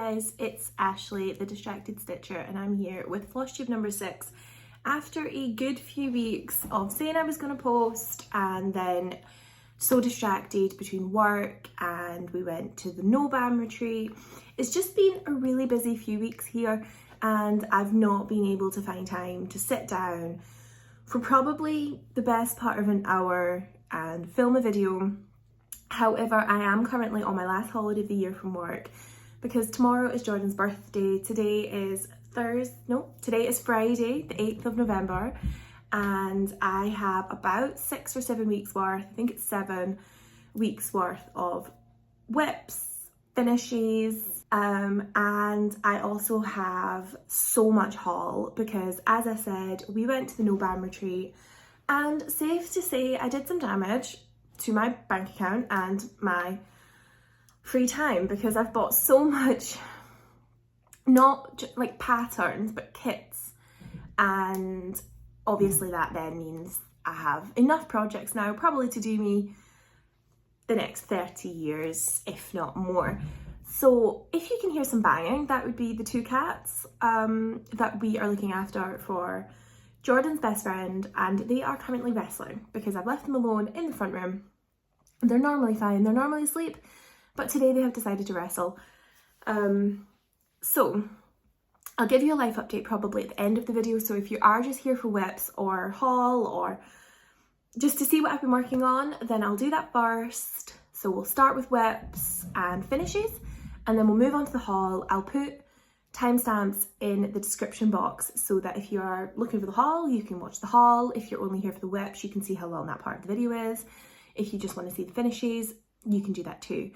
guys, it's Ashley, the Distracted Stitcher, and I'm here with Flosstube number 6 after a good few weeks of saying I was going to post and then so distracted between work and we went to the No-Bam retreat. It's just been a really busy few weeks here and I've not been able to find time to sit down for probably the best part of an hour and film a video. However, I am currently on my last holiday of the year from work because tomorrow is Jordan's birthday. Today is Friday, the 8th of November, and I have about 6 or 7 weeks worth, I think it's 7 weeks worth of whips, finishes, and I also have so much haul because, as I said, we went to the No-Bam retreat and safe to say I did some damage to my bank account and my free time because I've bought so much, not like patterns but kits, and obviously that then means I have enough projects now probably to do me the next 30 years if not more. So if you can hear some banging, that would be the 2 cats that we are looking after for Jordan's best friend, and they are currently wrestling because I've left them alone in the front room. They're normally fine, they're normally asleep, but today they have decided to wrestle. So I'll give you a life update probably at the end of the video, so if you are just here for whips or haul or just to see what I've been working on, then I'll do that first. So we'll start with whips and finishes and then we'll move on to the haul. I'll put timestamps in the description box so that if you are looking for the haul, you can watch the haul. If you're only here for the whips, you can see how long that part of the video is. If you just want to see the finishes, you can do that too.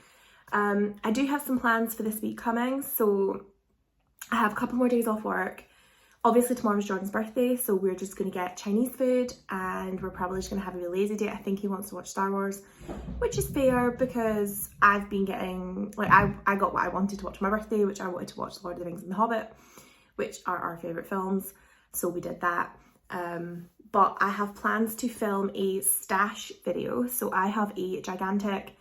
I do have some plans for this week coming, so I have a couple more days off work. Obviously tomorrow's Jordan's birthday, so we're just going to get Chinese food and we're probably just going to have a really lazy day. I think he wants to watch Star Wars, which is fair because I've been getting, like, I got what I wanted to watch on my birthday, which I wanted to watch The Lord of the Rings and The Hobbit, which are our favourite films, so we did that. But I have plans to film a stash video, so I have a gigantic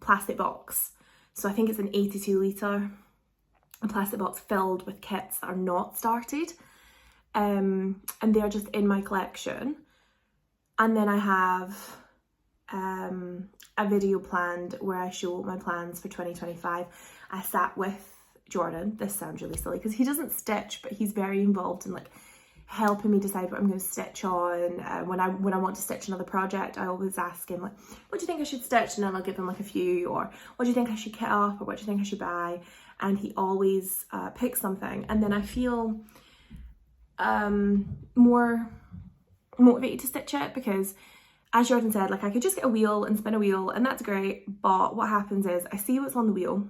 plastic box. So I think it's an 82 litre plastic box filled with kits that are not started, and they're just in my collection. And then I have a video planned where I show my plans for 2025. I sat with Jordan, this sounds really silly because he doesn't stitch, but he's very involved in like helping me decide what I'm going to stitch on. When I want to stitch another project, I always ask him like, what do you think I should stitch? And then I'll give him like a few, or what do you think I should kit up, or what do you think I should buy? And he always picks something, and then I feel more motivated to stitch it because, as Jordan said, like I could just get a wheel and spin a wheel and that's great, but what happens is I see what's on the wheel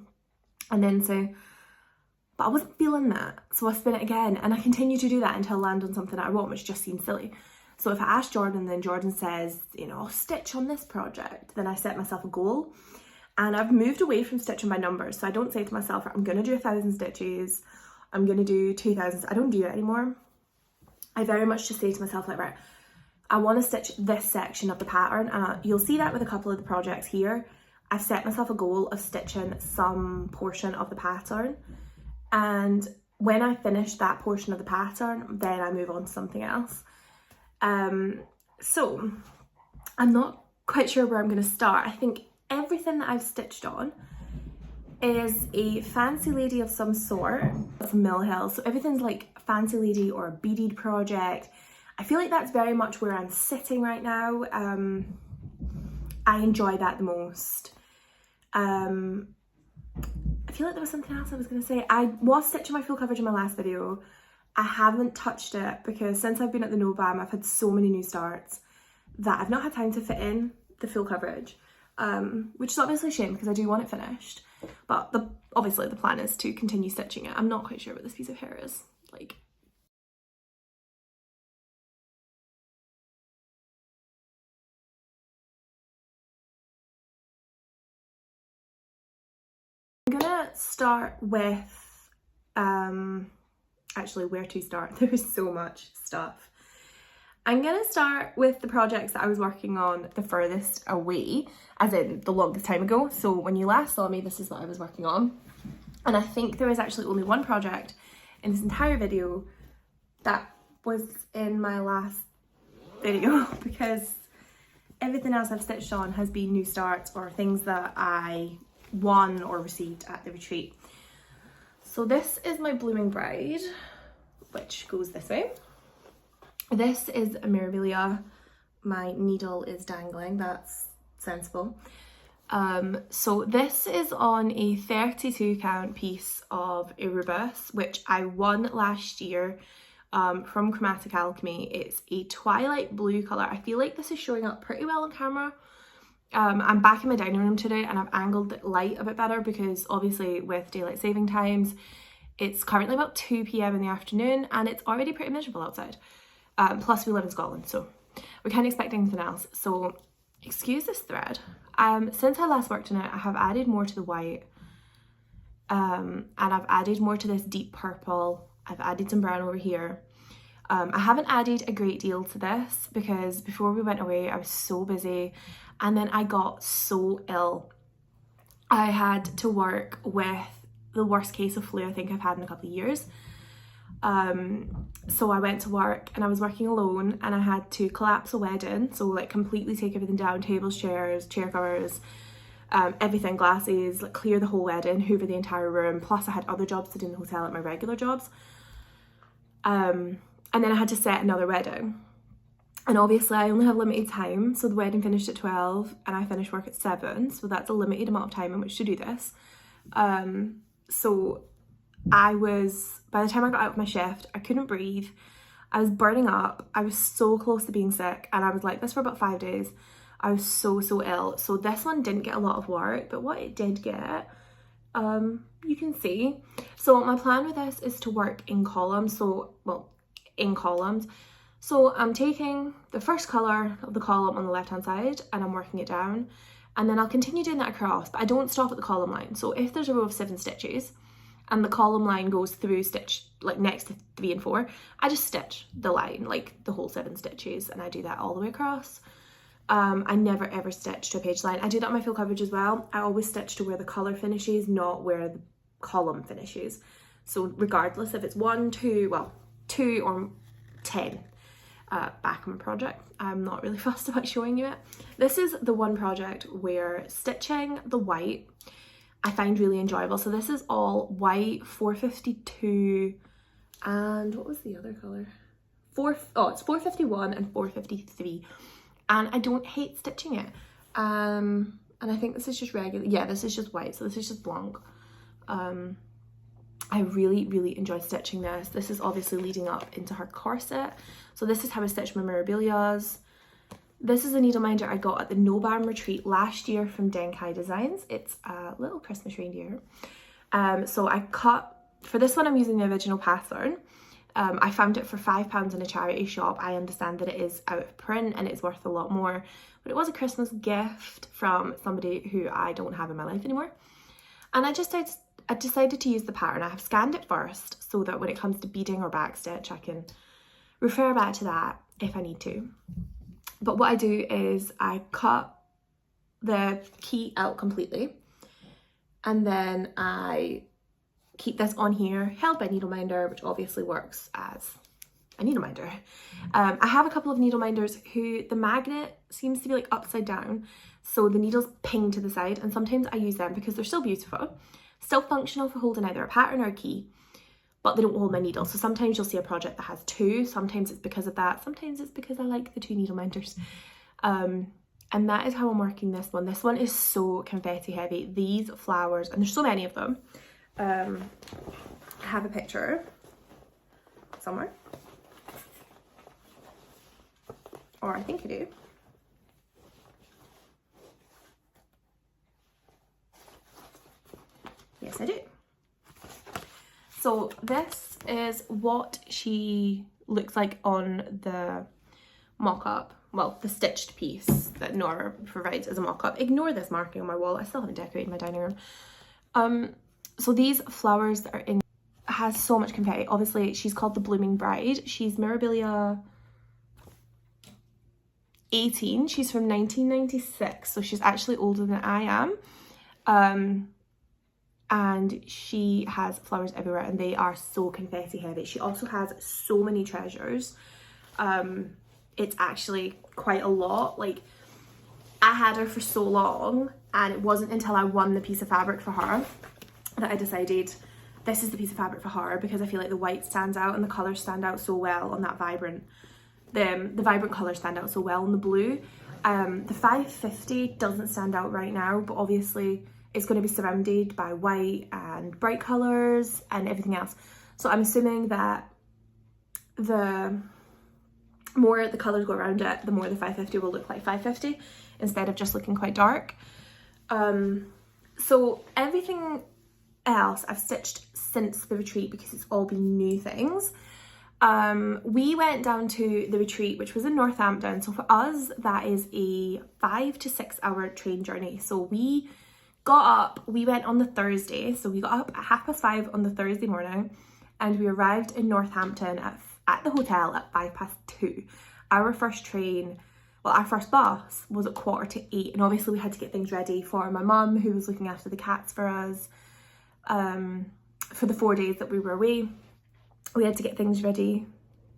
and then say, but I wasn't feeling that, so I spin it again, and I continue to do that until I land on something that I want, which just seems silly. So if I ask Jordan, then Jordan says, you know, I'll stitch on this project, then I set myself a goal. And I've moved away from stitching by numbers, so I don't say to myself, I'm going to do 1,000 stitches, I'm going to do 2,000, I don't do it anymore. I very much just say to myself like, right, I want to stitch this section of the pattern, and you'll see that with a couple of the projects here. I've set myself a goal of stitching some portion of the pattern, and when I finish that portion of the pattern, then I move on to something else. So I'm not quite sure where I'm going to start. I think everything that I've stitched on is a fancy lady of some sort from Mill Hill. So everything's like fancy lady or a beaded project. I feel like that's very much where I'm sitting right now. I enjoy that the most. I feel like there was something else I was going to say. I was stitching my full coverage in my last video. I haven't touched it because since I've been at the No-Bam, I've had so many new starts that I've not had time to fit in the full coverage, which is obviously a shame because I do want it finished. But obviously the plan is to continue stitching it. I'm not quite sure what this piece of hair is. Like, I'm gonna start with, actually where to start, there is so much stuff. I'm gonna start with the projects that I was working on the furthest away, as in the longest time ago. So when you last saw me, this is what I was working on. And I think there was actually only one project in this entire video that was in my last video because everything else I've stitched on has been new starts or things that I won or received at the retreat. So this is my Blooming Bride, which goes this way. This is Mirabilia. My needle is dangling, that's sensible. So this is on a 32 count piece of Erebus, which I won last year from Chromatic Alchemy. It's a twilight blue colour. I feel like this is showing up pretty well on camera. I'm back in my dining room today and I've angled the light a bit better because obviously with daylight saving times, it's currently about 2 p.m. in the afternoon and it's already pretty miserable outside. Plus we live in Scotland, so we can't expect anything else. So excuse this thread. Since I last worked on it, I have added more to the white and I've added more to this deep purple. I've added some brown over here. I haven't added a great deal to this because before we went away, I was so busy and then I got so ill. I had to work with the worst case of flu I think I've had in a couple of years. So I went to work and I was working alone and I had to collapse a wedding, so like completely take everything down, tables, chairs, chair covers, everything, glasses, like clear the whole wedding, hoover the entire room, plus I had other jobs to do in the hotel at my regular jobs. And then I had to set another wedding. And obviously I only have limited time, so the wedding finished at 12 and I finished work at 7, so that's a limited amount of time in which to do this. So I was, by the time I got out of my shift, I couldn't breathe. I was burning up. I was so close to being sick and I was like this for about 5 days. I was so ill. So this one didn't get a lot of work, but what it did get, you can see. So my plan with this is to work in columns. So, well, in columns. So I'm taking the first colour of the column on the left hand side and I'm working it down. And then I'll continue doing that across, but I don't stop at the column line. So if there's a row of 7 stitches, and the column line goes through stitch like next to 3 and 4, I just stitch the line, like the whole 7 stitches, and I do that all the way across. I never ever stitch to a page line. I do that on my full coverage as well. I always stitch to where the colour finishes, not where the column finishes. So regardless if it's 1, 2, well, 2 or 10 back on my project, I'm not really fussed about showing you it. This is the one project where stitching the white I find really enjoyable. So this is all white, 452, and what was the other colour? It's 451 and 453. And I don't hate stitching it. And I think this is just regular. Yeah, this is just white, so this is just blanc. I really enjoy stitching this. This is obviously leading up into her corset. So this is how I stitch my Mirabilias. This is a needle minder I got at the Noban retreat last year from Denkai Designs. It's a little Christmas reindeer. So I cut, for this one I'm using the original pattern. I found it for £5 in a charity shop. I understand that it is out of print and it's worth a lot more, but it was a Christmas gift from somebody who I don't have in my life anymore. And I decided to use the pattern. I have scanned it first so that when it comes to beading or backstitch, I can refer back to that if I need to. But what I do is I cut the key out completely and then I keep this on here held by needle minder, which obviously works as a needle minder. I have a couple of needle minders who the magnet seems to be like upside down, so the needles ping to the side, and sometimes I use them because they're still beautiful, still functional for holding either a pattern or a key, but they don't hold my needle. So sometimes you'll see a project that has 2, sometimes it's because of that, sometimes it's because I like the 2 needle minders. And that is how I'm working this one. This one is so confetti heavy. These flowers, and there's so many of them. I have a picture somewhere, or I think I do. Yes, I do. So this is what she looks like on the mock-up, well, the stitched piece that Nora provides as a mock-up. Ignore this marking on my wall, I still haven't decorated my dining room. So these flowers that are in has so much confetti. Obviously she's called the Blooming Bride. She's Mirabilia 18. She's from 1996, so she's actually older than I am. And she has flowers everywhere, and they are so confetti heavy. She also has so many treasures. It's actually quite a lot. Like, I had her for so long, and it wasn't until I won the piece of fabric for her that I decided this is the piece of fabric for her, because I feel like the white stands out and the colours stand out so well on that vibrant, the vibrant colours stand out so well on the blue. The 550 doesn't stand out right now, but obviously it's going to be surrounded by white and bright colours and everything else. So I'm assuming that the more the colours go around it, the more the 550 will look like 550 instead of just looking quite dark. So everything else I've stitched since the retreat because it's all been new things. We went down to the retreat, which was in Northampton. So for us, that is a 5 to 6 hour train journey. So we went on the Thursday. So we got up at 5:30 on the Thursday morning, and we arrived in Northampton at the hotel at 2:05. Our first train, well, our first bus was at 7:45, and obviously we had to get things ready for my mum, who was looking after the cats for us. For the 4 days that we were away, we had to get things ready.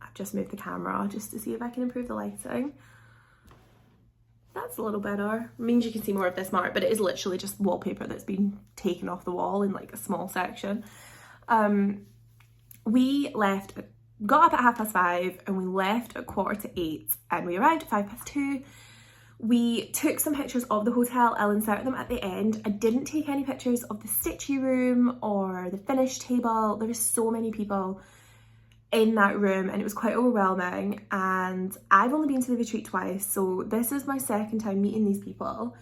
I've just moved the camera just to see if I can improve the lighting. That's a little better. It means you can see more of this mark, but it is literally just wallpaper that's been taken off the wall in like a small section. We got up at 5:30, and we left at 7:45, and we arrived at 2:05. We took some pictures of the hotel. I'll insert them at the end. I didn't take any pictures of the stitchy room or the finish table. There were so many people in that room, and it was quite overwhelming. And I've only been to the retreat twice, so this is my second time meeting these people,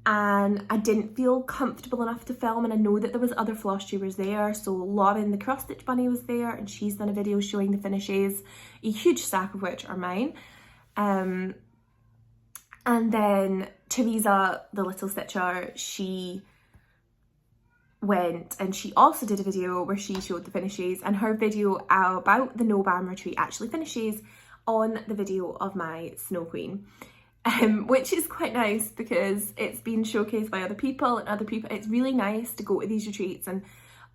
and I didn't feel comfortable enough to film. And I know that there was other Flosstubers there. So Lauren, the cross stitch bunny, was there, and she's done a video showing the finishes, a huge stack of which are mine. And then Teresa, the little stitcher, she went and she also did a video where she showed the finishes, and her video about the No Bam retreat actually finishes on the video of my Snow Queen, which is quite nice because it's been showcased by other people, and it's really nice to go to these retreats and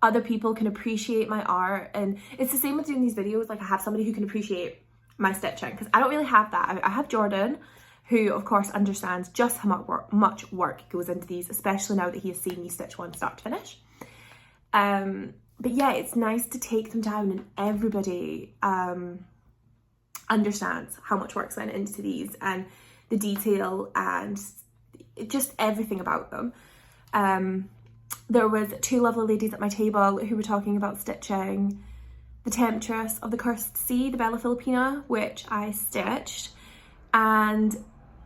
other people can appreciate my art. And it's the same with doing these videos, like I have somebody who can appreciate my stitching, because I don't really have that. I have Jordan, who of course understands just how much work goes into these, especially now that he has seen me stitch one start to finish. But yeah, it's nice to take them down, and everybody understands how much work's went into these and the detail and just everything about them. There was 2 lovely ladies at my table who were talking about stitching the Temptress of the Cursed Sea, the Bella Filipina, which I stitched. And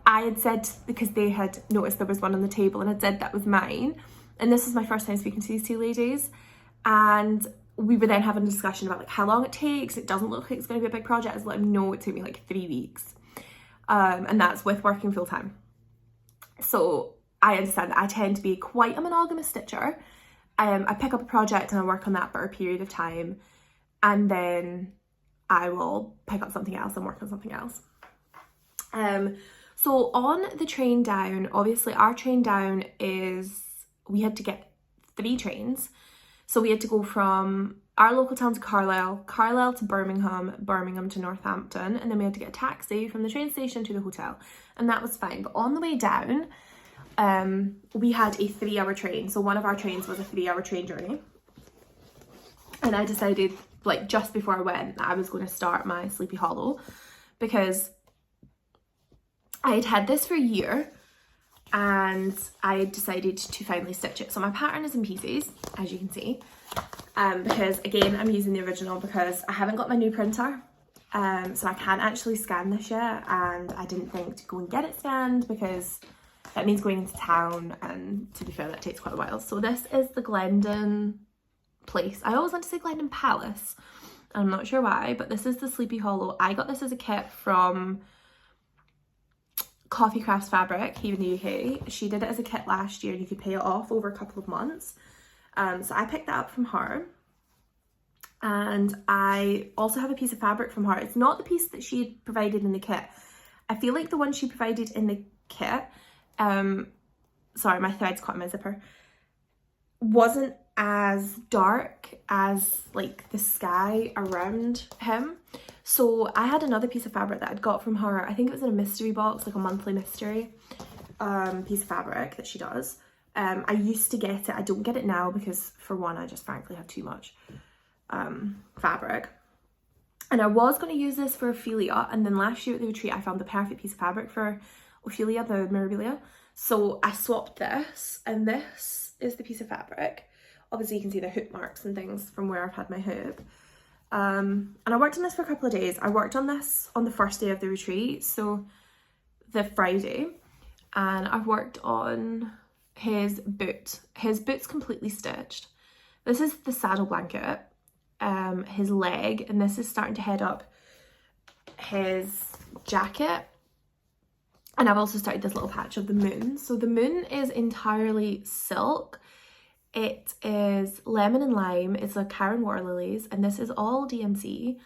I had said, because they had noticed there was one on the table, and I'd said that was mine. And this was my first time speaking to these 2 ladies. And we were then having a discussion about like how long it takes. It doesn't look like it's going to be a big project. I was like, no, it took me like 3 weeks. And that's with working full time. So I understand that I tend to be quite a monogamous stitcher. I pick up a project and I work on that for a period of time, and then I will pick up something else and work on something else. So on the train down, obviously our train down we had to get 3 trains. So we had to go from our local town to Carlisle, Carlisle to Birmingham, Birmingham to Northampton, and then we had to get a taxi from the train station to the hotel, and that was fine. But on the way down, we had a 3-hour train. So one of our trains was a 3-hour train journey. And I decided, like just before I went, that I was going to start my Sleepy Hollow, because I had had this for a year and I had decided to finally stitch it. So my pattern is in pieces, as you can see, because again, I'm using the original because I haven't got my new printer, so I can't actually scan this yet, and I didn't think to go and get it scanned because that means going into town, and to be fair, that takes quite a while. So this is the Glendon place. I always want to say Glendon Palace. I'm not sure why, but this is the Sleepy Hollow. I got this as a kit from Coffee Crafts Fabric here in the UK. She did it as a kit last year, and you could pay it off over a couple of months. So I picked that up from her, and I also have a piece of fabric from her. It's not the piece that she had provided in the kit. I feel like the one she provided in the kit, sorry, my thread's caught in my zipper, wasn't as dark as like the sky around him. So I had another piece of fabric that I'd got from her. I think it was in a mystery box, like a monthly mystery piece of fabric that she does. I used to get it. I don't get it now because, for one, I just frankly have too much fabric. And I was going to use this for Ophelia, and then last year at the retreat I found the perfect piece of fabric for Ophelia, the Mirabilia. So I swapped this, and this is the piece of fabric. Obviously you can see the hoop marks and things from where I've had my hoop. And I worked on this for a couple of days. I worked on this on the first day of the retreat, so the Friday, and I've worked on his boot. His boot's completely stitched. This is the saddle blanket, his leg, and this is starting to head up his jacket. And I've also started this little patch of the moon. So the moon is entirely silk. It is lemon and lime. It's a Karen water lilies, and this is all DMC.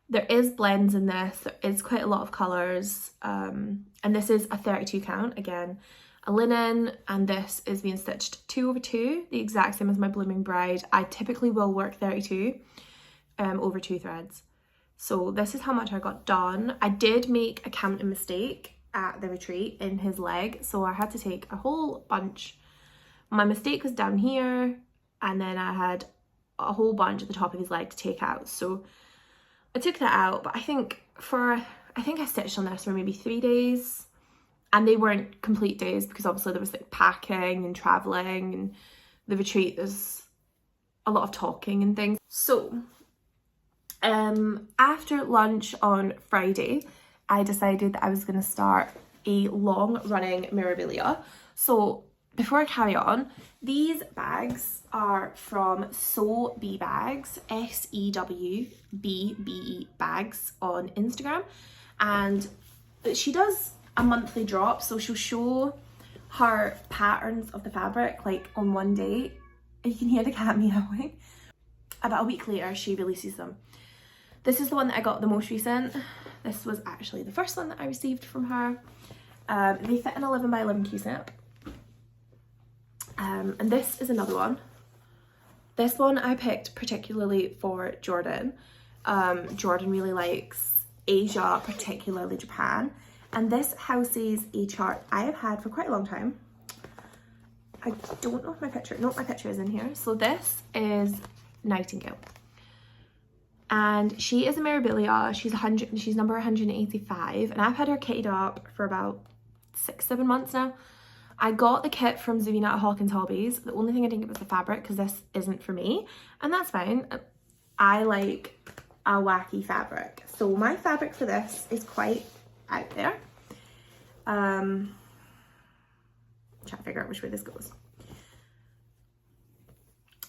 There is blends in this. There is quite a lot of colours, and this is a 32 count, again, a linen, and this is being stitched 2/2, the exact same as my Blooming Bride. I typically will work 32 over 2 threads. So this is how much I got done. I did make a counting mistake at the retreat in his leg, so I had to take a whole bunch. My mistake was down here, and then I had a whole bunch at the top of his leg to take out. So I took that out, but I think I stitched on this for maybe 3 days, and they weren't complete days because obviously there was like packing and traveling, and the retreat, there's a lot of talking and things. So after lunch on Friday, I decided that I was going to start a long running Mirabilia. So before I carry on, these bags are from Sew Bee Bags, SEWBBE bags on Instagram, and she does a monthly drop, so she'll show her patterns of the fabric like on one day. You can hear the cat meowing. About a week later she releases them. This is the one that I got the most recent. This was actually the first one that I received from her. They fit in 11 by 11 Q-snap. And this is another one. This one I picked particularly for Jordan. Jordan really likes Asia, particularly Japan. And this houses a chart I have had for quite a long time. I don't know if my picture is in here. So this is Nightingale. And she is a Mirabilia. She's number 185, and I've had her kitted up for about 6-7 months now. I got the kit from Zavina at Hawkins Hobbies. The only thing I didn't get was the fabric because this isn't for me, and that's fine. I like a wacky fabric. So my fabric for this is quite out there. Trying to figure out which way this goes.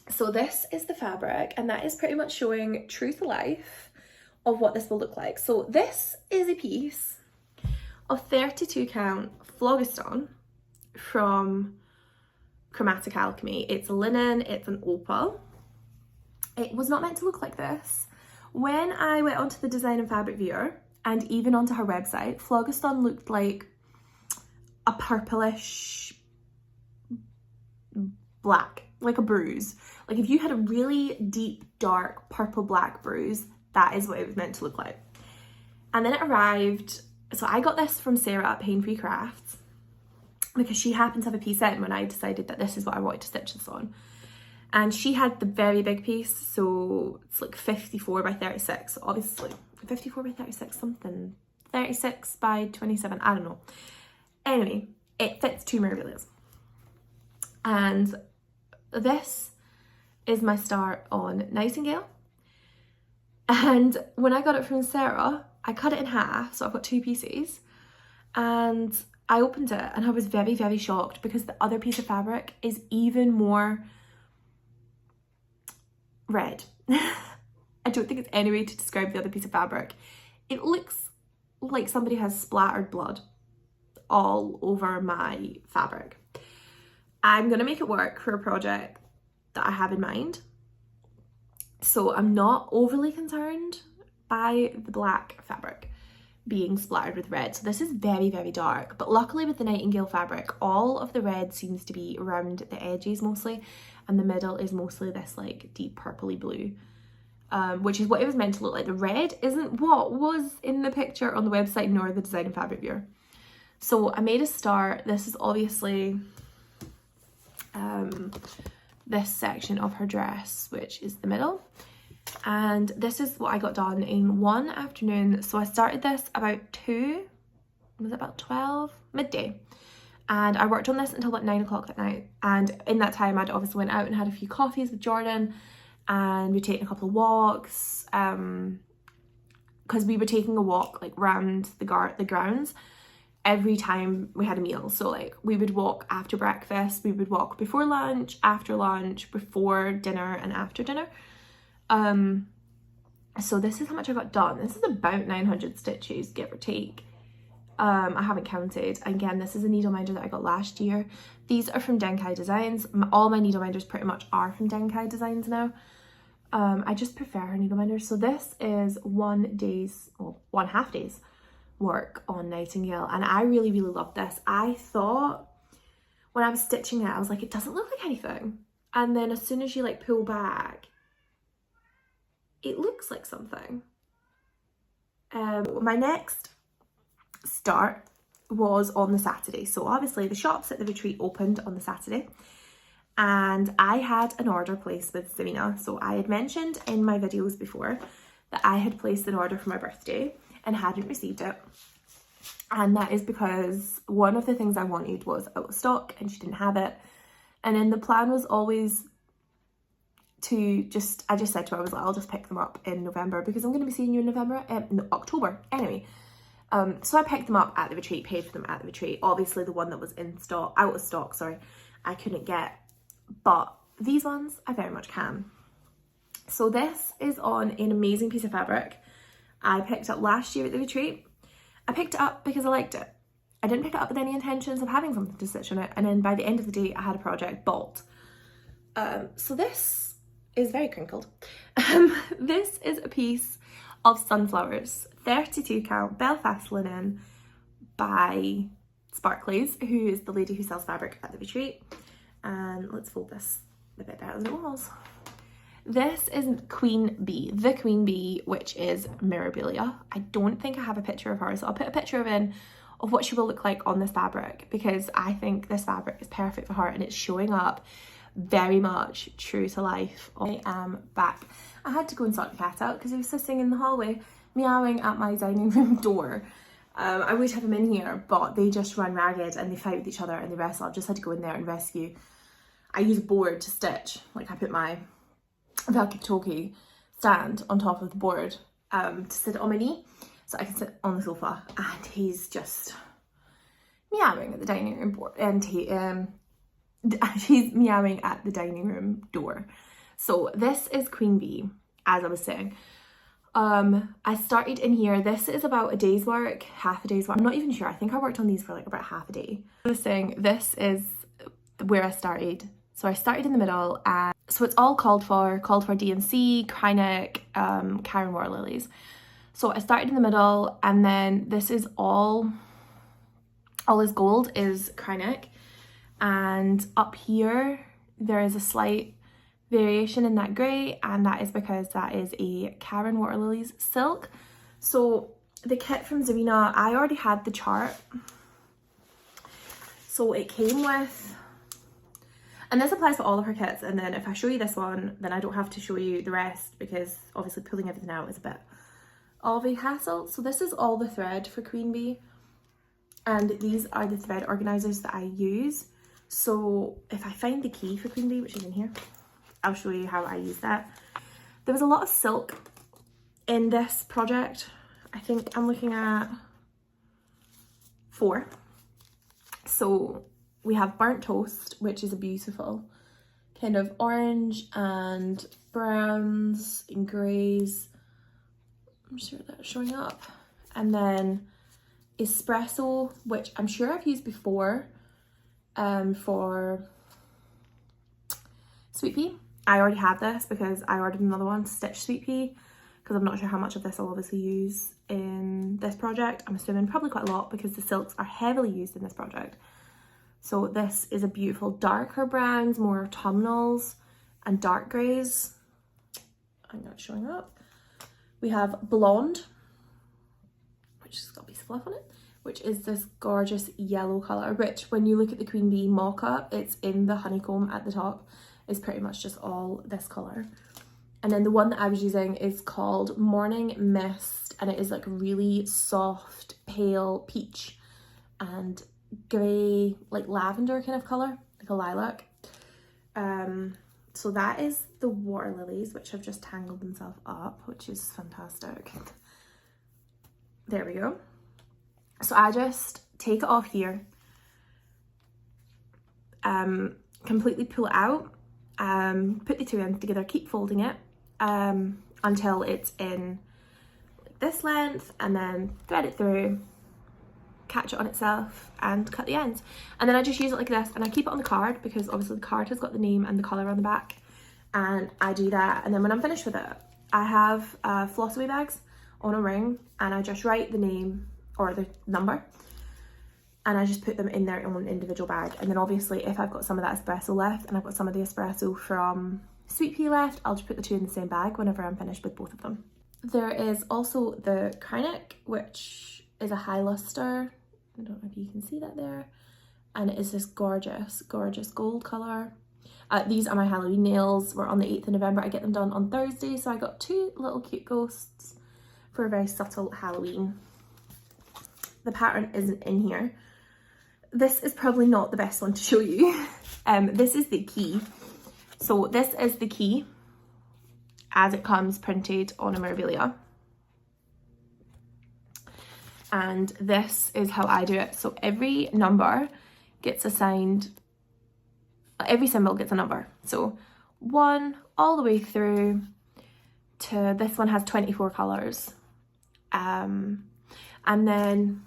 So this is the fabric, and that is pretty much showing true to life of what this will look like. So this is a piece of 32 count Phlogiston from Chromatic Alchemy. It's linen, it's an opal. It was not meant to look like this. When I went onto the Design and Fabric Viewer, and even onto her website, Phlogiston looked like a purplish black, like a bruise. Like if you had a really deep, dark, purple black bruise, that is what it was meant to look like. And then it arrived, so I got this from Sarah at Pain Free Crafts because she happened to have a piece in when I decided that this is what I wanted to stitch this on. And she had the very big piece, so it's like 54 by 36, obviously 54 by 36 something, 36 by 27, I don't know. Anyway, it fits 2 Mirabilias. And this is my start on Nightingale. And when I got it from Sarah, I cut it in half, so I've got 2 pieces. And I opened it and I was very, very shocked because the other piece of fabric is even more red. I don't think it's any way to describe the other piece of fabric. It looks like somebody has splattered blood all over my fabric. I'm gonna make it work for a project that I have in mind. So I'm not overly concerned by the black fabric being splattered with red. So this is very, very dark, but luckily with the Nightingale fabric, all of the red seems to be around the edges mostly, and the middle is mostly this like deep purpley blue, which is what it was meant to look like. The red isn't what was in the picture on the website nor the design and fabric viewer. So I made a start. This is obviously this section of her dress, which is the middle. And this is what I got done in one afternoon. So I started this about 12, midday. And I worked on this until about 9 o'clock that night. And in that time, I'd obviously went out and had a few coffees with Jordan, and we'd taken a couple of walks. Because we were taking a walk like round the grounds every time we had a meal. So like we would walk after breakfast, we would walk before lunch, after lunch, before dinner, and after dinner. So this is how much I got done. This is about 900 stitches, give or take. I haven't counted. Again, this is a needle minder that I got last year. These are from Denkai Designs. All my needle minders pretty much are from Denkai Designs now. I just prefer her needle minders. So this is 1 half day's work on Nightingale, and I really, really love this. I thought when I was stitching it, I was like, it doesn't look like anything. And then as soon as you like pull back, it looks like something. My next start was on the Saturday. So obviously the shops at the retreat opened on the Saturday, and I had an order placed with Serena. So I had mentioned in my videos before that I had placed an order for my birthday and hadn't received it. And that is because one of the things I wanted was out of stock and she didn't have it. And then the plan was always to I just said to her, I was like, I'll just pick them up in November because I'm going to be seeing you in October anyway. So I picked them up at the retreat, paid for them at the retreat. Obviously the one that was out of stock, sorry, I couldn't get, but these ones I very much can. So this is on an amazing piece of fabric I picked up last year at the retreat. I picked it up because I liked it. I didn't pick it up with any intentions of having something to stitch on it, and then by the end of the day I had a project bought. So this is very crinkled. This is a piece of sunflowers, 32 count Belfast linen by Sparklies, who is the lady who sells fabric at the retreat. And let's fold this a bit better than it was. This is Queen Bee, the Queen Bee, which is Mirabilia. I don't think I have a picture of her, so I'll put a picture of what she will look like on this fabric, because I think this fabric is perfect for her and it's showing up very much true to life. I am back. I had to go and sort the cat out because he was sitting in the hallway meowing at my dining room door. I would have him in here, but they just run ragged and they fight with each other and they wrestle. I've just had to go in there and rescue. I use a board to stitch. Like I put my walkie-talkie stand on top of the board to sit on my knee so I can sit on the sofa, and he's just meowing at the dining room board, and he's meowing at the dining room door. So this is Queen Bee, as I was saying. I started in here. This is about a day's work, half a day's work. I'm not even sure. I think I worked on these for like about half a day. This is where I started. So I started in the middle, and so it's all called for DNC, Krynic, Karen Water Lilies. So I started in the middle, and then this is all is gold is Krynic, and up here there is a slight variation in that grey, and that is because that is a Karen Water Lilies silk. So the kit from Zarina, I already had the chart, so it came with, and this applies to all of her kits, and then if I show you this one then I don't have to show you the rest, because obviously pulling everything out is a bit of a hassle. So this is all the thread for Queen Bee, and these are the thread organisers that I use. So if I find the key for Queen Bee, which is in here, I'll show you how I use that. There was a lot of silk in this project. I think I'm looking at 4. So we have Burnt Toast, which is a beautiful kind of orange and browns and greys. I'm sure that's showing up. And then Espresso, which I'm sure I've used before for Sweet Pea. I already had this because I ordered another one, Stitch Sweet Pea, because I'm not sure how much of this I'll obviously use in this project. I'm assuming probably quite a lot because the silks are heavily used in this project. So this is a beautiful darker browns, more autumnals and dark greys. I think that's showing up. We have blonde, which has got a piece of fluff on it, which is this gorgeous yellow colour, which when you look at the Queen Bee mock-up, it's in the honeycomb at the top. It's pretty much just all this colour. And then the one that I was using is called Morning Mist, and it is like really soft, pale peach and grey, like lavender kind of colour, like a lilac. So that is the water lilies, which have just tangled themselves up, which is fantastic. There we go. So I just take it off here, completely pull it out, put the two ends together, keep folding it until it's in like this length, and then thread it through, catch it on itself and cut the ends. And then I just use it like this, and I keep it on the card because obviously the card has got the name and the colour on the back, and I do that. And then when I'm finished with it, I have Flosstube bags on a ring, and I just write the name or the number, and I just put them in their own individual bag. And then obviously if I've got some of that espresso left and I've got some of the espresso from Sweet Pea left, I'll just put the two in the same bag whenever I'm finished with both of them. There is also the Kreinik, which is a high luster. I don't know if you can see that there. And it is this gorgeous, gorgeous gold colour. These are my Halloween nails. We're on the 8th of November. I get them done on Thursday. So I got two little cute ghosts for a very subtle Halloween. The pattern isn't in here. This is probably not the best one to show you. This is the key. So this is the key as it comes printed on a memorabilia. And this is how I do it. So every number gets assigned, every symbol gets a number. So 1 all the way through to this one has 24 colours. And then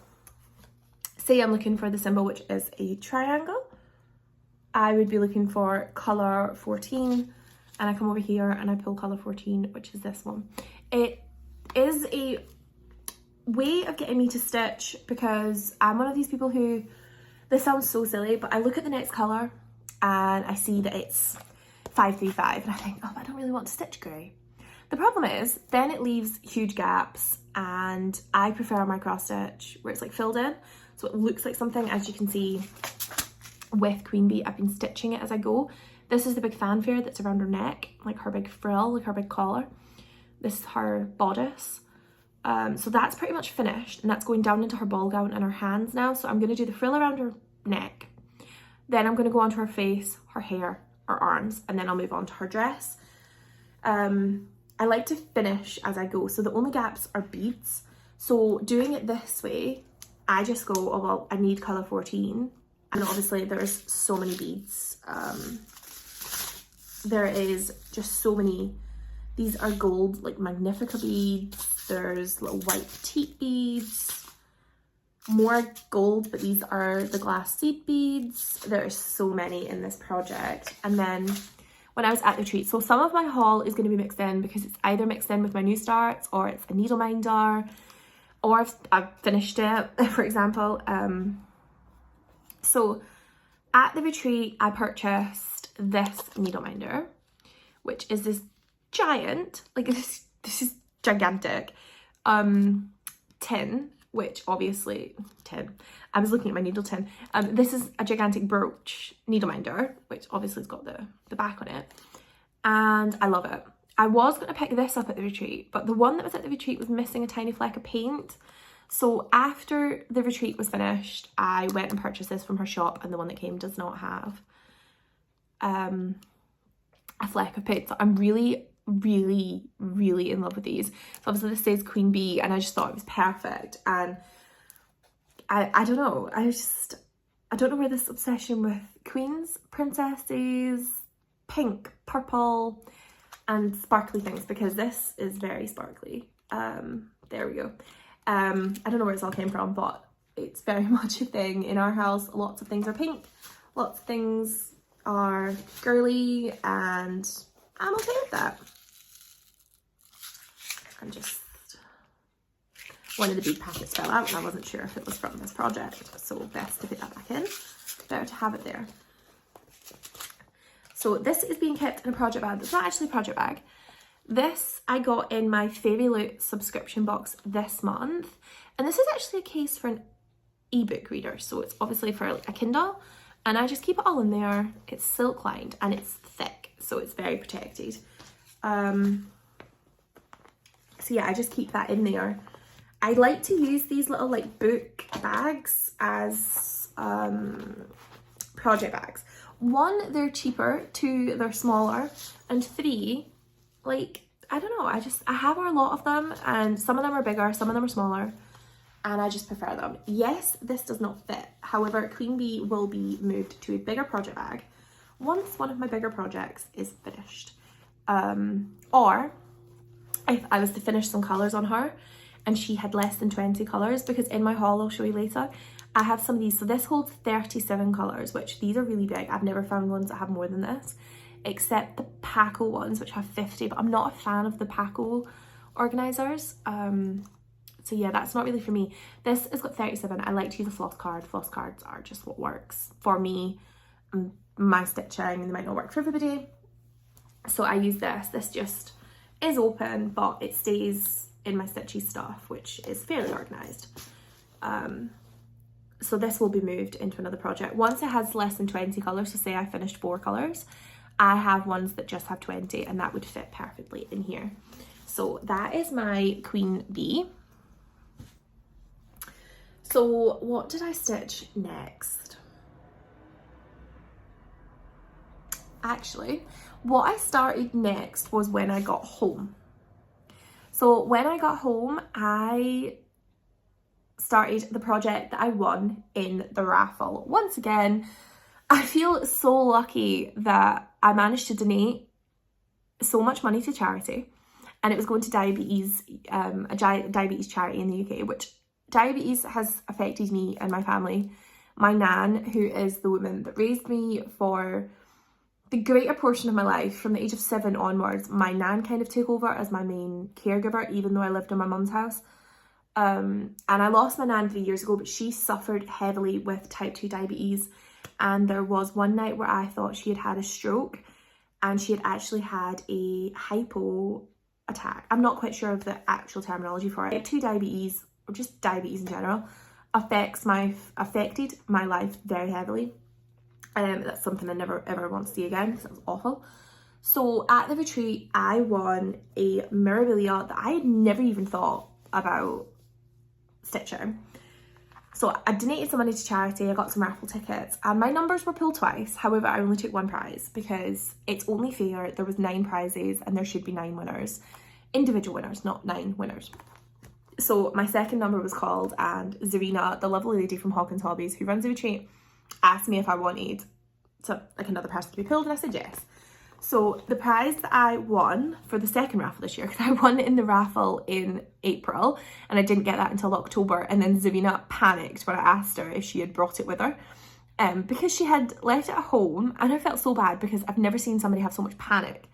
say I'm looking for the symbol, which is a triangle, I would be looking for colour 14, and I come over here and I pull colour 14, which is this one. It is a way of getting me to stitch because I'm one of these people who, this sounds so silly, but I look at the next colour and I see that it's 535 and I think, oh, I don't really want to stitch grey. The problem is then it leaves huge gaps, and I prefer my cross stitch where it's like filled in, so it looks like something. As you can see with Queen Bee, I've been stitching it as I go. This is the big fanfare that's around her neck, like her big frill, like her big collar. This is her bodice. So that's pretty much finished, and that's going down into her ball gown and her hands now. So I'm going to do the frill around her neck, then I'm going to go onto her face, her hair, her arms, and then I'll move on to her dress. I like to finish as I go, so the only gaps are beads. So doing it this way, I just go, oh well, I need colour 14, and obviously there's so many beads. There is just so many. These are gold, like Magnifica beads. There's little white petite beads, more gold, but these are the glass seed beads. There's so many in this project. And then when I was at the retreat, so some of my haul is going to be mixed in because it's either mixed in with my new starts, or it's a needle minder, or I've finished it, for example. So at the retreat, I purchased this needle minder, which is this giant, like this is gigantic tin, which obviously I was looking at my needle tin. This is a gigantic brooch needle minder, which obviously has got the back on it, and I love it. I was going to pick this up at the retreat, but the one that was at the retreat was missing a tiny fleck of paint. So after the retreat was finished, I went and purchased this from her shop, and the one that came does not have a fleck of paint. So I'm really in love with these. So obviously this says Queen Bee, and I just thought it was perfect. And I don't know, I don't know where this obsession with queens, princesses, pink, purple and sparkly things, because this is very sparkly. There we go. I don't know where this all came from, but it's very much a thing in our house. Lots of things are pink, lots of things are girly, and I'm okay with that. and just one of the bead packets fell out and I wasn't sure if it was from this project, so best to put that back in. Better to have it there. So this is being kept in a project bag. It's not actually a project bag. This I got in my Fairy Loot subscription box this month, and this is actually a case for an ebook reader, so it's obviously for like a Kindle, and I just keep it all in there. It's silk lined and it's thick, so it's very protected. So yeah, I just keep that in there. I like to use these little like book bags as project bags. One, they're cheaper. Two, they're smaller. And three, like, I don't know, I have a lot of them, and some of them are bigger, some of them are smaller, and I just prefer them. Yes, this does not fit. However, Queen Bee will be moved to a bigger project bag once one of my bigger projects is finished. Or if I was to finish some colours on her and she had less than 20 colours, because in my haul, I'll show you later, I have some of these. So this holds 37 colours, which these are really big. I've never found ones that have more than this, except the Paco ones, which have 50, but I'm not a fan of the Paco organisers. So yeah, that's not really for me. This has got 37. I like to use a floss card. Floss cards are just what works for me, my stitching, and they might not work for everybody. So I use this. This just is open, but it stays in my stitchy stuff, which is fairly organised. So this will be moved into another project. Once it has less than 20 colours, so say I finished 4 colours, I have ones that just have 20, and that would fit perfectly in here. So that is my Queen Bee. So what did I stitch next? Actually, what I started next was when I got home. So when I got home, I started the project that I won in the raffle. Once again, I feel so lucky that I managed to donate so much money to charity, and it was going to diabetes, a diabetes charity in the UK, which diabetes has affected me and my family. My nan, who is the woman that raised me for the greater portion of my life, from the age of 7 onwards, my nan kind of took over as my main caregiver, even though I lived in my mum's house. And I lost my nan 3 years ago, but she suffered heavily with type 2 diabetes. And there was one night where I thought she had had a stroke, and she had actually had a hypo attack. I'm not quite sure of the actual terminology for it. Type 2 diabetes, or just diabetes in general, affected my life very heavily. That's something I never ever want to see again, because it was awful. So at the retreat, I won a memorabilia that I had never even thought about stitching. So I donated some money to charity, I got some raffle tickets, and my numbers were pulled twice. However, I only took 1 prize, because it's only fair. There was 9 prizes and there should be 9 winners. Individual winners, not 9 winners. So my second number was called, and Zarina, the lovely lady from Hawkins Hobbies who runs the retreat, asked me if I wanted another person to be pulled, and I said yes. So the prize that I won for the second raffle this year, because I won in the raffle in April and I didn't get that until October, and then Zarina panicked when I asked her if she had brought it with her, because she had left it at home, and I felt so bad because I've never seen somebody have so much panic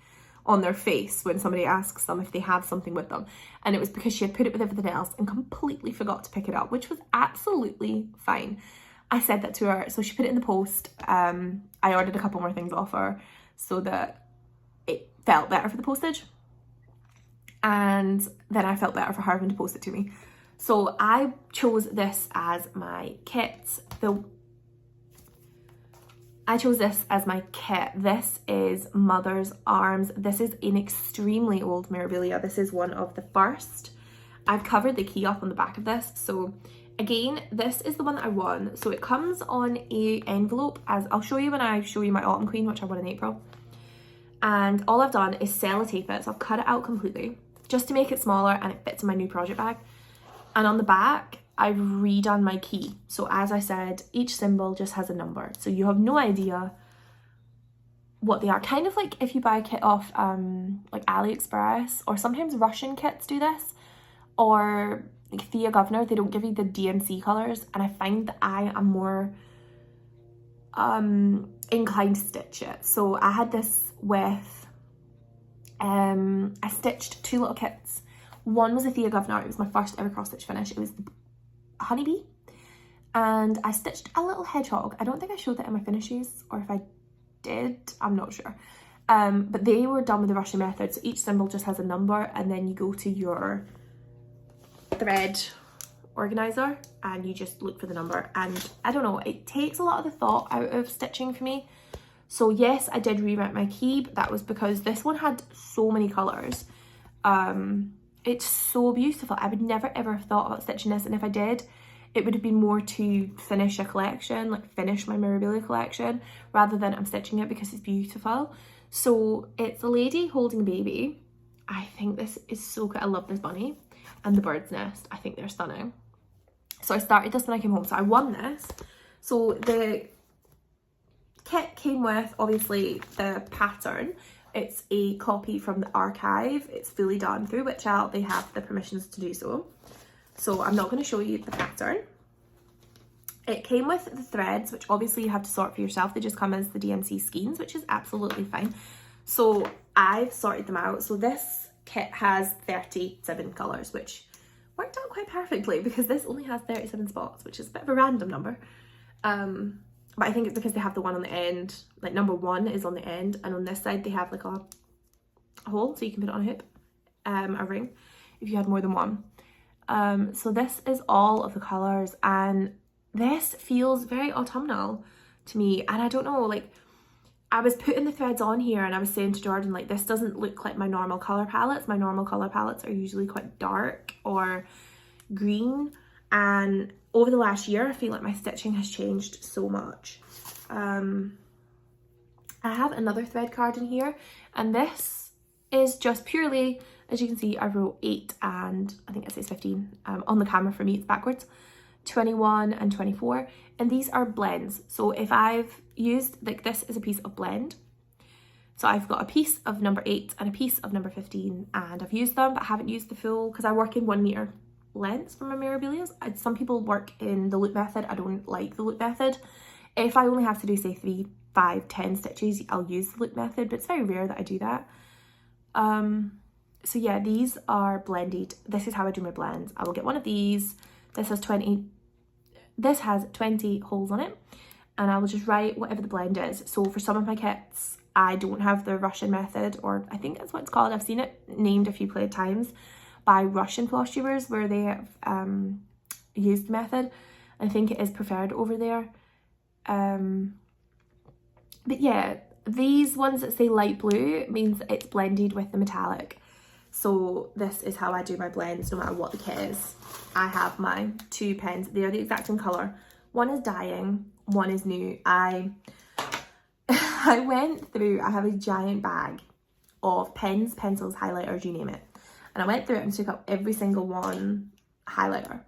on their face when somebody asks them if they have something with them, and it was because she had put it with everything else and completely forgot to pick it up, which was absolutely fine. I said that to her, so she put it in the post. I ordered a couple more things off her so that it felt better for the postage, and then I felt better for her having to post it to me. So I chose this as my kit. I chose this as my kit. This is Mother's Arms. This is an extremely old memorabilia. This is one of the first. I've covered the key up on the back of this. So again, this is the one that I won. So it comes on a envelope, as I'll show you when I show you my Autumn Queen, which I won in April. And all I've done is sellotape it. So I've cut it out completely just to make it smaller, and it fits in my new project bag. And on the back, I've redone my key. So as I said, each symbol just has a number. So you have no idea what they are. Kind of like if you buy a kit off like AliExpress, or sometimes Russian kits do this, or like Thea Governor, they don't give you the DMC colours, and I find that I am more inclined to stitch it. So I had this with, I stitched 2 little kits. One was a Thea Governor. It was my first ever cross stitch finish. It was the honeybee, and I stitched a little hedgehog. I don't think I showed that in my finishes, or if I did, I'm not sure. But they were done with the Russian method, so each symbol just has a number, and then you go to your thread organizer and you just look for the number. And I don't know, it takes a lot of the thought out of stitching for me. So yes, I did rewrite my key, but that was because this one had so many colours. It's so beautiful. I would never ever have thought about stitching this, and if I did, it would have been more to finish a collection, like finish my memorabilia collection, rather than I'm stitching it because it's beautiful. So it's a lady holding a baby. I think this is so good. I love this bunny, and the bird's nest. I think they're stunning. So I started this when I came home. So I won this. So the kit came with, obviously, the pattern. It's a copy from the archive. It's fully done, through which they have the permissions to do so. So I'm not going to show you the pattern. It came with the threads, which obviously you have to sort for yourself. They just come as the DMC skeins, which is absolutely fine. So I've sorted them out. So this kit has 37 colours, which worked out quite perfectly because this only has 37 spots, which is a bit of a random number. But I think it's because they have the one on the end, like number 1 is on the end, and on this side they have like a hole so you can put it on a hoop, a ring, if you had more than one. So this is all of the colours, and this feels very autumnal to me. And I don't know, like, I was putting the threads on here and I was saying to Jordan, like, this doesn't look like my normal colour palettes. My normal colour palettes are usually quite dark or green, and over the last year I feel like my stitching has changed so much. I have another thread card in here, and this is just purely, as you can see, I wrote 8 and I think it says 15. On the camera for me it's backwards. 21 and 24, and these are blends. So if I've used, like, this is a piece of blend, so I've got a piece of number 8 and a piece of number 15, and I've used them but I haven't used the full because I work in 1 meter lengths for my memorabilia. Some people work in the loop method. I don't like the loop method. If I only have to do, say, 3, 5, 10 stitches, I'll use the loop method, but it's very rare that I do that. So yeah, these are blended. This is how I do my blends. I will get one of these. This has 20 holes on it, and I will just write whatever the blend is. So for some of my kits, I don't have the Russian method, or I think that's what it's called. I've seen it named a few times by Russian floss tubers where they have used the method. I think it is preferred over there. But yeah, these ones that say light blue means it's blended with the metallic. So this is how I do my blends no matter what the kit is. I have my 2 pens. They are the exact same colour. One is dying, one is new. I went through, I have a giant bag of pens, pencils, highlighters, you name it. And I went through it and took up every single one highlighter.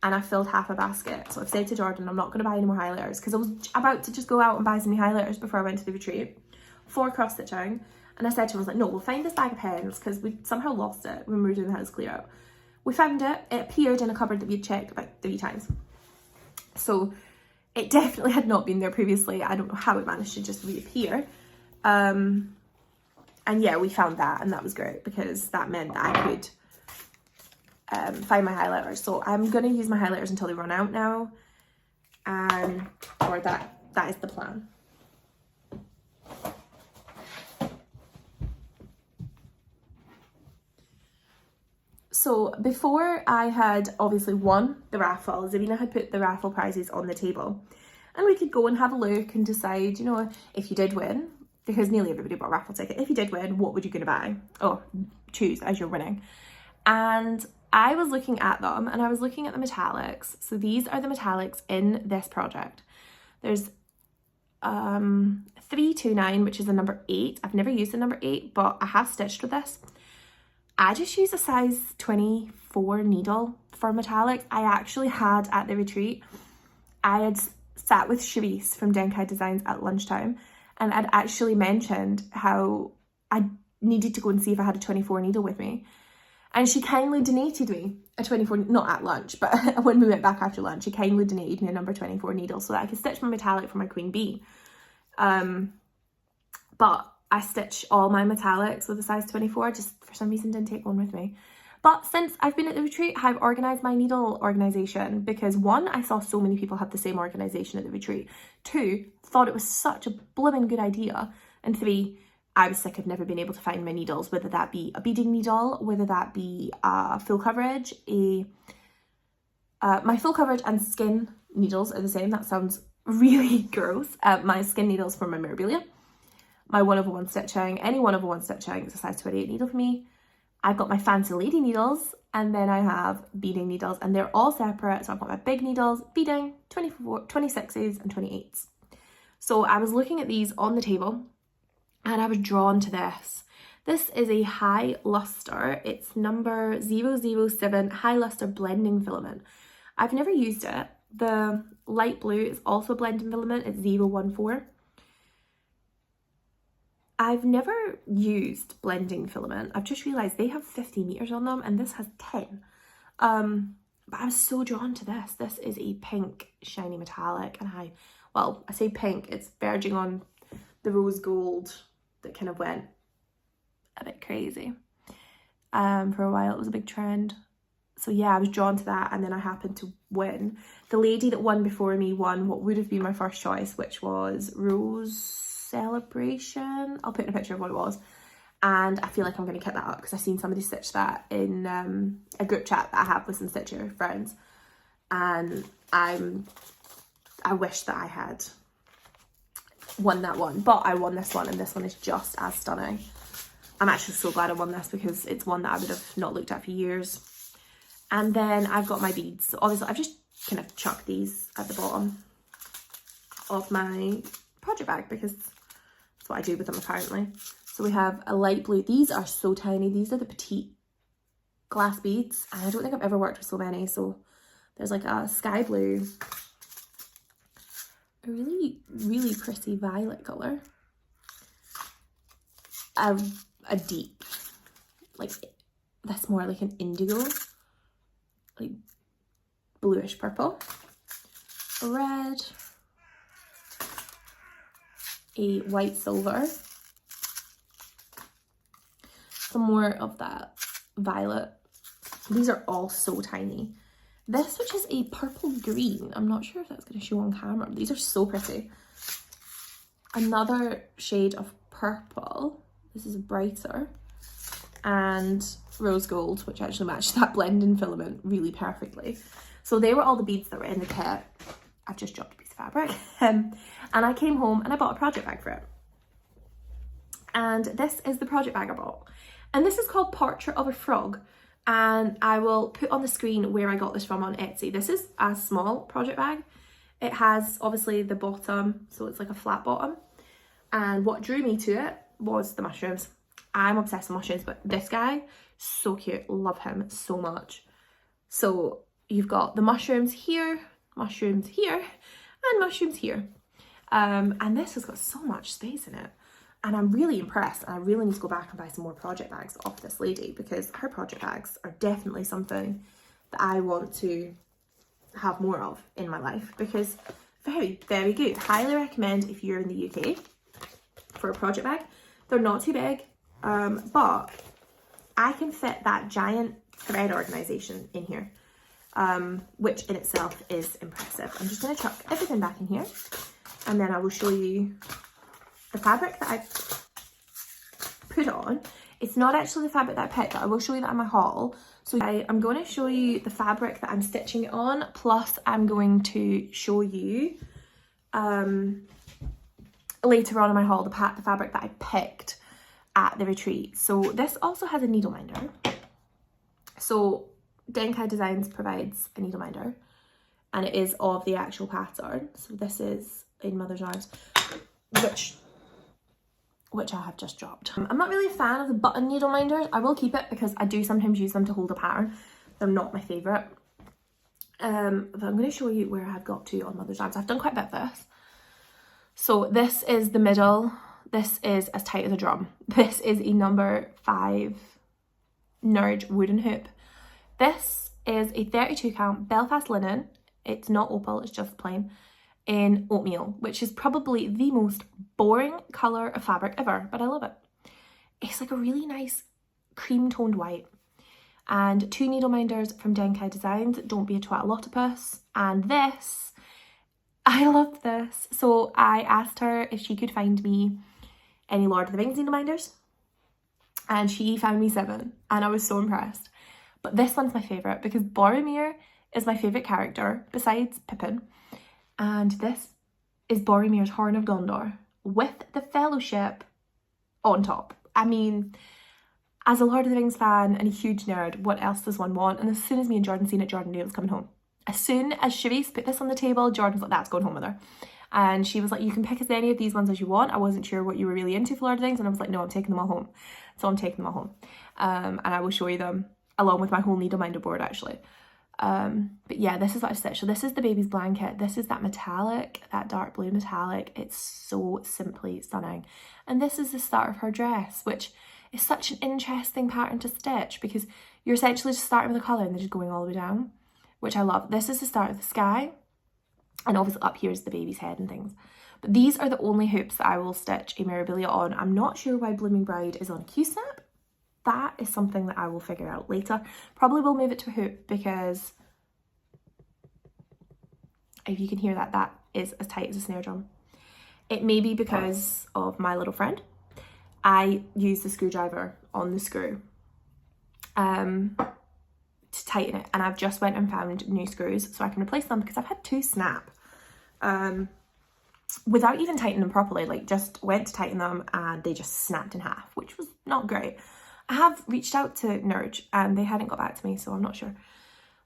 And I filled half a basket. So I've said to Jordan, I'm not going to buy any more highlighters, because I was about to just go out and buy some new highlighters before I went to the retreat for cross stitching. And I said to him, I was like, no, we'll find this bag of pens, because we somehow lost it when we were doing the house clear out. We found it. It appeared in a cupboard that we'd checked about 3 times. So it definitely had not been there previously. I don't know how it managed to just reappear. And yeah, we found that, and that was great because that meant that I could find my highlighters. So I'm going to use my highlighters until they run out now. Or that is the plan. So before I had obviously won the raffle, Zavina had put the raffle prizes on the table, and we could go and have a look and decide, you know, if you did win, because nearly everybody bought a raffle ticket. If you did win, what would you going to buy? Oh, choose as you're winning. And I was looking at them, and I was looking at the metallics. So these are the metallics in this project. There's 329, which is the number 8. I've never used the number 8, but I have stitched with this. I just use a size 24 needle for metallics. I actually had at the retreat, I had sat with Cherise from Denkai Designs at lunchtime, and I'd actually mentioned how I needed to go and see if I had a 24 needle with me. And she kindly donated me a 24, not at lunch, but when we went back after lunch, she kindly donated me a number 24 needle so that I could stitch my metallic for my queen bee. But I stitch all my metallics with a size 24, just for some reason didn't take one with me. But since I've been at the retreat, I've organised my needle organisation because 1, I saw so many people have the same organisation at the retreat. 2, thought it was such a blooming good idea. And 3, I was sick of never being able to find my needles, whether that be a beading needle, whether that be full coverage, my full coverage and skin needles are the same. That sounds really gross. My skin needles for my memorabilia, my 1/1 stitching, any 1/1 stitching is a size 28 needle for me. I've got my fancy lady needles, and then I have beading needles, and they're all separate. So I've got my big needles, beading, 26s and 28s. So I was looking at these on the table and I was drawn to this. This is a high luster. It's number 007 high luster blending filament. I've never used it. The light blue is also a blending filament. It's 014. I've never used blending filament. I've just realised they have 50 metres on them and this has 10. But I was so drawn to this. This is a pink shiny metallic, and I say pink, it's verging on the rose gold that kind of went a bit crazy. For a while it was a big trend. So yeah, I was drawn to that, and then I happened to win. The lady that won before me won what would have been my first choice, which was Rose Celebration. I'll put in a picture of what it was, and I feel like I'm going to get that up because I've seen somebody stitch that in a group chat that I have with some stitcher friends, and I wish that I had won that one, but I won this one, and this one is just as stunning. I'm actually so glad I won this because it's one that I would have not looked at for years. And then I've got my beads. So obviously I've just kind of chucked these at the bottom of my project bag because that's what I do with them apparently. So we have a light blue. These are so tiny. These are the petite glass beads, and I don't think I've ever worked with so many. So there's like a sky blue, a really, really pretty violet colour, a deep, like that's more like an indigo, like bluish purple, a red, a white silver, some more of that violet. These are all so tiny. This, which is a purple green, I'm not sure if that's going to show on camera, but these are so pretty. Another shade of purple, this is brighter, and rose gold, which actually matched that blending filament really perfectly. So they were all the beads that were in the kit. I've just dropped a piece of fabric. And I came home and I bought a project bag for it. And this is the project bag I bought. And this is called Portrait of a Frog. And I will put on the screen where I got this from on Etsy. This is a small project bag. It has obviously the bottom, so it's like a flat bottom. And what drew me to it was the mushrooms. I'm obsessed with mushrooms, but this guy, so cute. Love him so much. So you've got the mushrooms here, and mushrooms here. And this has got so much space in it. And I'm really impressed, and I really need to go back and buy some more project bags off this lady because her project bags are definitely something that I want to have more of in my life because very, very good. Highly recommend if you're in the UK for a project bag. They're not too big, but I can fit that giant thread organisation in here, which in itself is impressive. I'm just going to chuck everything back in here, and then I will show you the fabric that I put on. It's not actually the fabric that I picked, but I will show you that in my haul. So I'm going to show you the fabric that I'm stitching it on, plus I'm going to show you later on in my haul the fabric that I picked at the retreat. So this also has a needle minder. So Denkai Designs provides a needle minder, and it is of the actual pattern. So this is in Mother's Arms, which I have just dropped. I'm not really a fan of the button needle minders. I will keep it because I do sometimes use them to hold a pattern. They're not my favourite. But I'm going to show you where I've got to on Mother's Arms. I've done quite a bit of this. So this is the middle. This is as tight as a drum. This is a number 5 Nerd wooden hoop. This is a 32 count Belfast linen. It's not opal, it's just plain, in oatmeal, which is probably the most boring colour of fabric ever, but I love it. It's like a really nice cream toned white. and 2 needle minders from Denkai Designs, Don't Be a Twat Lotopus, and this, I loved this. So I asked her if she could find me any Lord of the Rings needle minders, and she found me 7, and I was so impressed. But this one's my favourite because Boromir is my favourite character besides Pippin, and this is Boromir's Horn of Gondor with the Fellowship on top. I mean, as a Lord of the Rings fan and a huge nerd, what else does one want? And as soon as me and Jordan seen it, Jordan knew it was coming home. As soon as Cherise put this on the table, Jordan's like, that's going home with her. And she was like, you can pick as many of these ones as you want. I wasn't sure what you were really into for Lord of the Rings, and I was like, no, I'm taking them all home. So I'm taking them all home. And I will show you them along with my whole needle minder board, actually. But yeah, this is what I stitched. So this is the baby's blanket. This is that metallic, that dark blue metallic. It's so simply stunning. And this is the start of her dress, which is such an interesting pattern to stitch because you're essentially just starting with a colour and then just going all the way down, which I love. This is the start of the sky, and obviously up here is the baby's head and things. But these are the only hoops that I will stitch a Mirabilia on. I'm not sure why Blooming Bride is on a Q-snap. That is something that I will figure out later. Probably will move it to a hoop because if you can hear that, that is as tight as a snare drum. It may be because of my little friend. I use the screwdriver on the screw to tighten it, and I've just went and found new screws so I can replace them because I've had 2 snap without even tightening them properly. Like, just went to tighten them and they just snapped in half, which was not great. I have reached out to Nurge and they hadn't got back to me, so I'm not sure.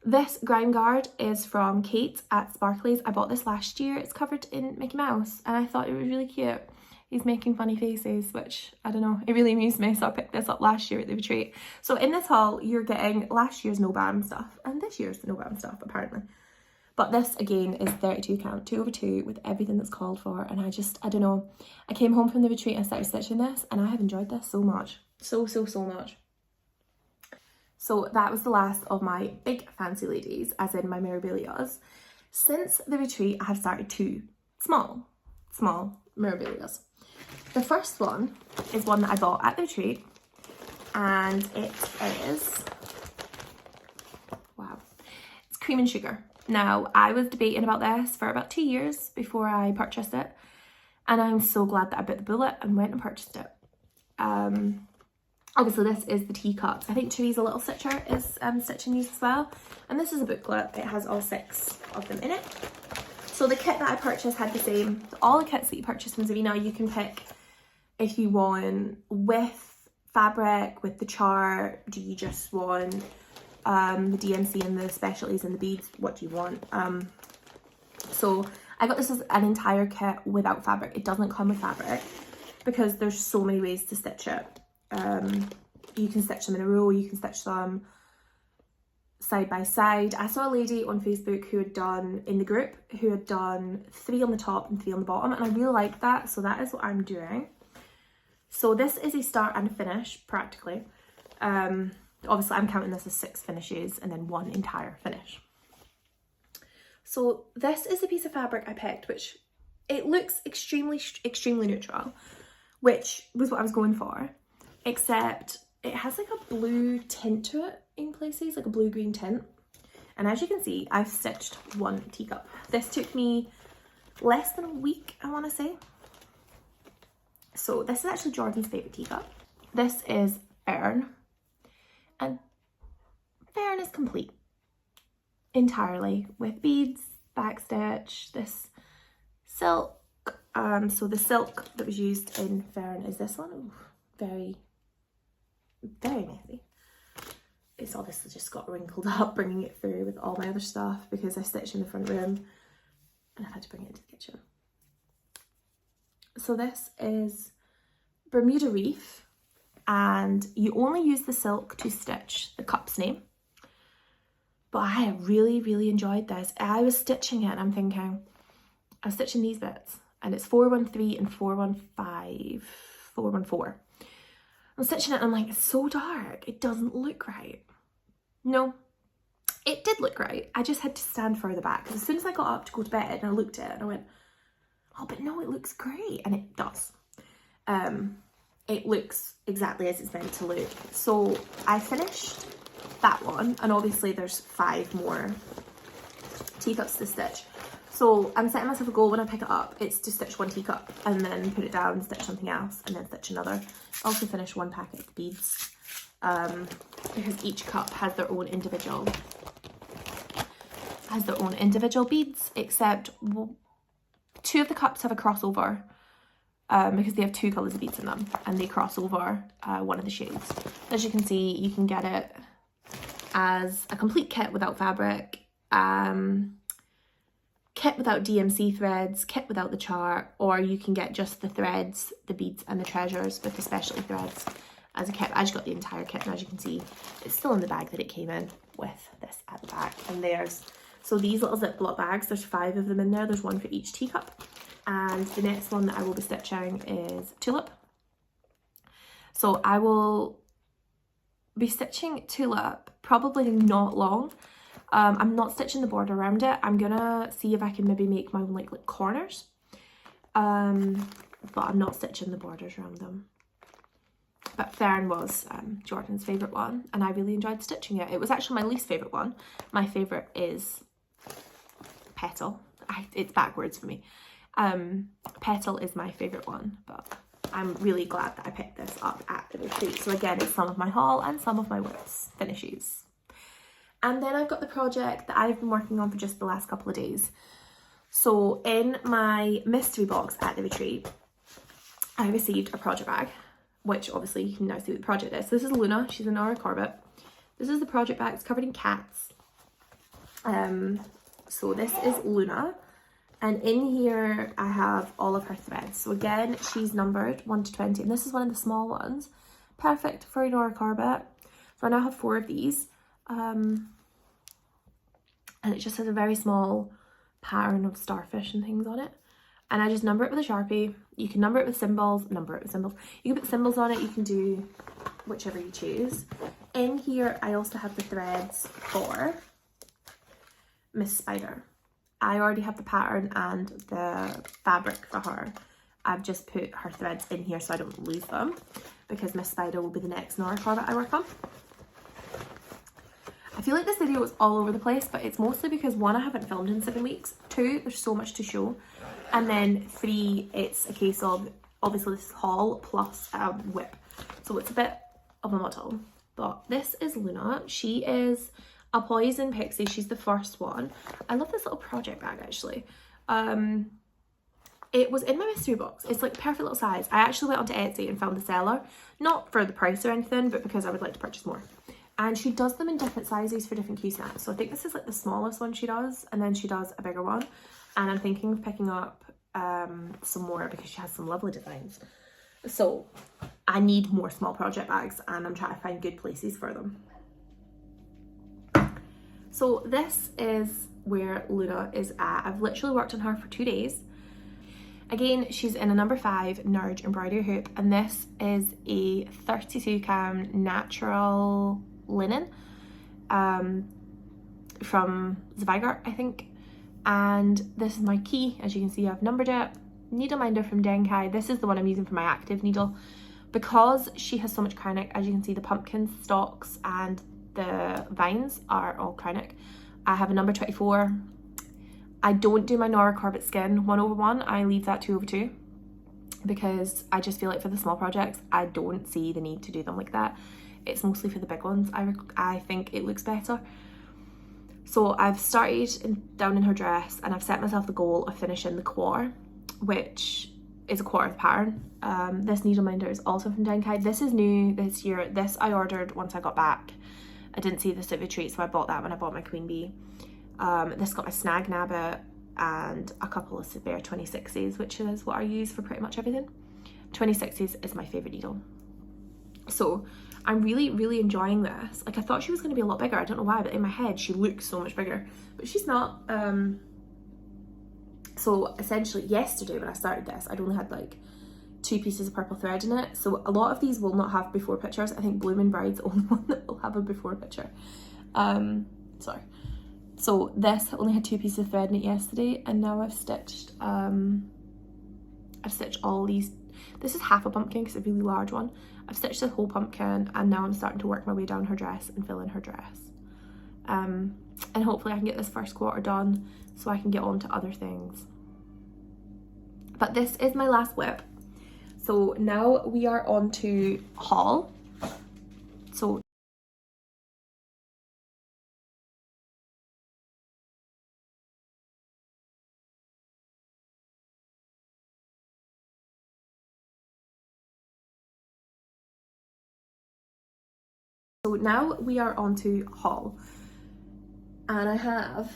This grime guard is from Kate at Sparkly's. I bought this last year. It's covered in Mickey Mouse and I thought it was really cute. He's making funny faces, which, I don't know, it really amused me, so I picked this up last year at the retreat. So in this haul, you're getting last year's No Bam stuff and this year's No Bam stuff, apparently. But this, again, is 32 count, 2/2 with everything that's called for. And I don't know, I came home from the retreat and started stitching this and I have enjoyed this so much. So much. So that was the last of my big fancy ladies, as in my Mirabilias. Since the retreat, I have started 2 small Mirabilias. The first one is one that I bought at the retreat, and it is, wow, it's Cream and Sugar. Now, I was debating about this for about 2 years before I purchased it, and I'm so glad that I bit the bullet and went and purchased it. Obviously this is the teacups. I think Teresa Little Stitcher is stitching these as well. And this is a booklet. It has all 6 of them in it. So the kit that I purchased had the same. All the kits that you purchase from Zavina, you can pick if you want with fabric, with the chart. Do you just want the DMC and the specialties and the beads? What do you want? So I got this as an entire kit without fabric. It doesn't come with fabric because there's so many ways to stitch it. You can stitch them in a row, you can stitch them side by side. I saw a lady on Facebook who had done, in the group, who had done 3 on the top and 3 on the bottom, and I really liked that, so that is what I'm doing. So this is a start and a finish, practically. Obviously I'm counting this as 6 finishes and then 1 entire finish. So this is the piece of fabric I picked, which it looks extremely neutral, which was what I was going for. Except it has like a blue tint to it in places, like a blue-green tint. And as you can see, I've stitched 1 teacup. This took me less than a week, I want to say. So this is actually Jordan's favourite teacup. This is Fern. And Fern is complete entirely with beads, backstitch, this silk. So the silk that was used in Fern is this one. Ooh, very messy. It's obviously just got wrinkled up bringing it through with all my other stuff because I stitched in the front room and I've had to bring it into the kitchen. So this is Bermuda Reef, and you only use the silk to stitch the cup's name. But I have really enjoyed this. I was stitching it and I'm thinking, I'm stitching these bits and it's 413 and 415, 414. I'm stitching it and I'm like, it's so dark, it doesn't look right. No, it did look right. I just had to stand further back because as soon as I got up to go to bed and I looked at it and I went, oh, but no, it looks great. And it does. It looks exactly as it's meant to look. So I finished that one, and obviously there's 5 more teacups to stitch. So I'm setting myself a goal when I pick it up, it's to stitch 1 teacup and then put it down, stitch something else, and then stitch another. Also finish 1 packet of beads, because each cup has their own individual beads, except 2 of the cups have a crossover, because they have 2 colours of beads in them, and they cross over one of the shades. As you can see, you can get it as a complete kit without fabric, kit without DMC threads, kit without the chart, or you can get just the threads, the beads and the treasures with the specialty threads as a kit. I just got the entire kit, and as you can see, it's still in the bag that it came in with, this at the back. And so these little Ziploc bags, there's 5 of them in there, there's 1 for each teacup. And the next one that I will be stitching is Tulip. So I will be stitching Tulip probably not long. I'm not stitching the border around it. I'm gonna see if I can maybe make my own like corners, but I'm not stitching the borders around them. But Fern was Jordan's favourite one, and I really enjoyed stitching it. It was actually my least favourite one. My favourite is Petal. It's backwards for me. Petal is my favourite one, but I'm really glad that I picked this up at the retreat. So again, it's some of my haul and some of my whips finishes. And then I've got the project that I've been working on for just the last couple of days. So in my mystery box at the retreat, I received a project bag, which obviously you can now see what the project is. So this is Luna, she's an Nora Corbett. This is the project bag, it's covered in cats. So this is Luna. And in here I have all of her threads. So again, she's numbered 1 to 20, and this is one of the small ones. Perfect for a Nora Corbett. So I now have 4 of these. And it just has a very small pattern of starfish and things on it, and I just number it with a Sharpie. You can number it with symbols, you can put symbols on it, you can do whichever you choose. In here I also have the threads for Miss Spider. I already have the pattern and the fabric for her. I've just put her threads in here so I don't lose them, because Miss Spider will be the next Nora Corbett I work on. I feel like this video is all over the place, but it's mostly because 1, I haven't filmed in 7 weeks, 2, there's so much to show, and then 3, it's a case of, obviously this is haul plus a whip, so it's a bit of a muddle. But this is Luna. She is a poison pixie, she's the first one. I love this little project bag actually. It was in my mystery box. It's like perfect little size. I actually went onto Etsy and found the seller, not for the price or anything, but because I would like to purchase more. And she does them in different sizes for different Q snaps. So I think this is like the smallest one she does, and then she does a bigger one. And I'm thinking of picking up some more because she has some lovely designs. So I need more small project bags, and I'm trying to find good places for them. So this is where Luna is at. I've literally worked on her for 2 days. Again, she's in a number 5 Nurge embroidery hoop, and this is a 32 cam natural linen from Zweigart, I think. And this is my key. As you can see, I've numbered it. Needle minder from Denkai. This is the one I'm using for my active needle. Because she has so much Kreinik, as you can see, the pumpkin stalks and the vines are all Kreinik. I have a number 24. I don't do my Nora Corbett skin 1/1. I leave that 2/2 because I just feel like for the small projects, I don't see the need to do them like that. It's mostly for the big ones. I think it looks better. So I've started down in her dress, and I've set myself the goal of finishing the core, which is a quarter of the pattern. This needle minder is also from Denkai. This is new this year. This I ordered once I got back. I didn't see this at retreat, so I bought that when I bought my Queen Bee. This got my snag nabbit and a couple of Severe 26s, which is what I use for pretty much everything. 26s is my favourite needle. So I'm really, really enjoying this. Like, I thought she was going to be a lot bigger. I don't know why, but in my head she looks so much bigger, but she's not. So essentially yesterday when I started this, I'd only had like 2 pieces of purple thread in it. So a lot of these will not have before pictures. I think Bloomin' Bride's the only one that will have a before picture. Sorry. So this only had 2 pieces of thread in it yesterday, and now I've stitched all these. This is half a pumpkin because it's a really large one. I've stitched the whole pumpkin and now I'm starting to work my way down her dress and fill in her dress. And hopefully I can get this first quarter done so I can get on to other things. But this is my last WIP. So now we are on to haul. So now we are on to haul. And I have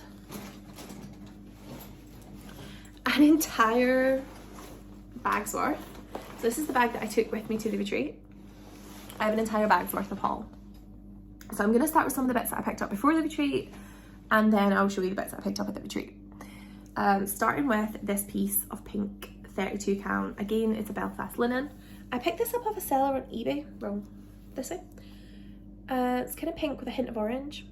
an entire bag's worth. So this is the bag that I took with me to the retreat. I have an entire bag's worth of haul. So I'm going to start with some of the bits that I picked up before the retreat, and then I'll show you the bits that I picked up at the retreat. Starting with this piece of pink 32 count. Again, it's a Belfast linen. I picked this up off a seller on eBay. Well, this way. It's kind of pink with a hint of orange.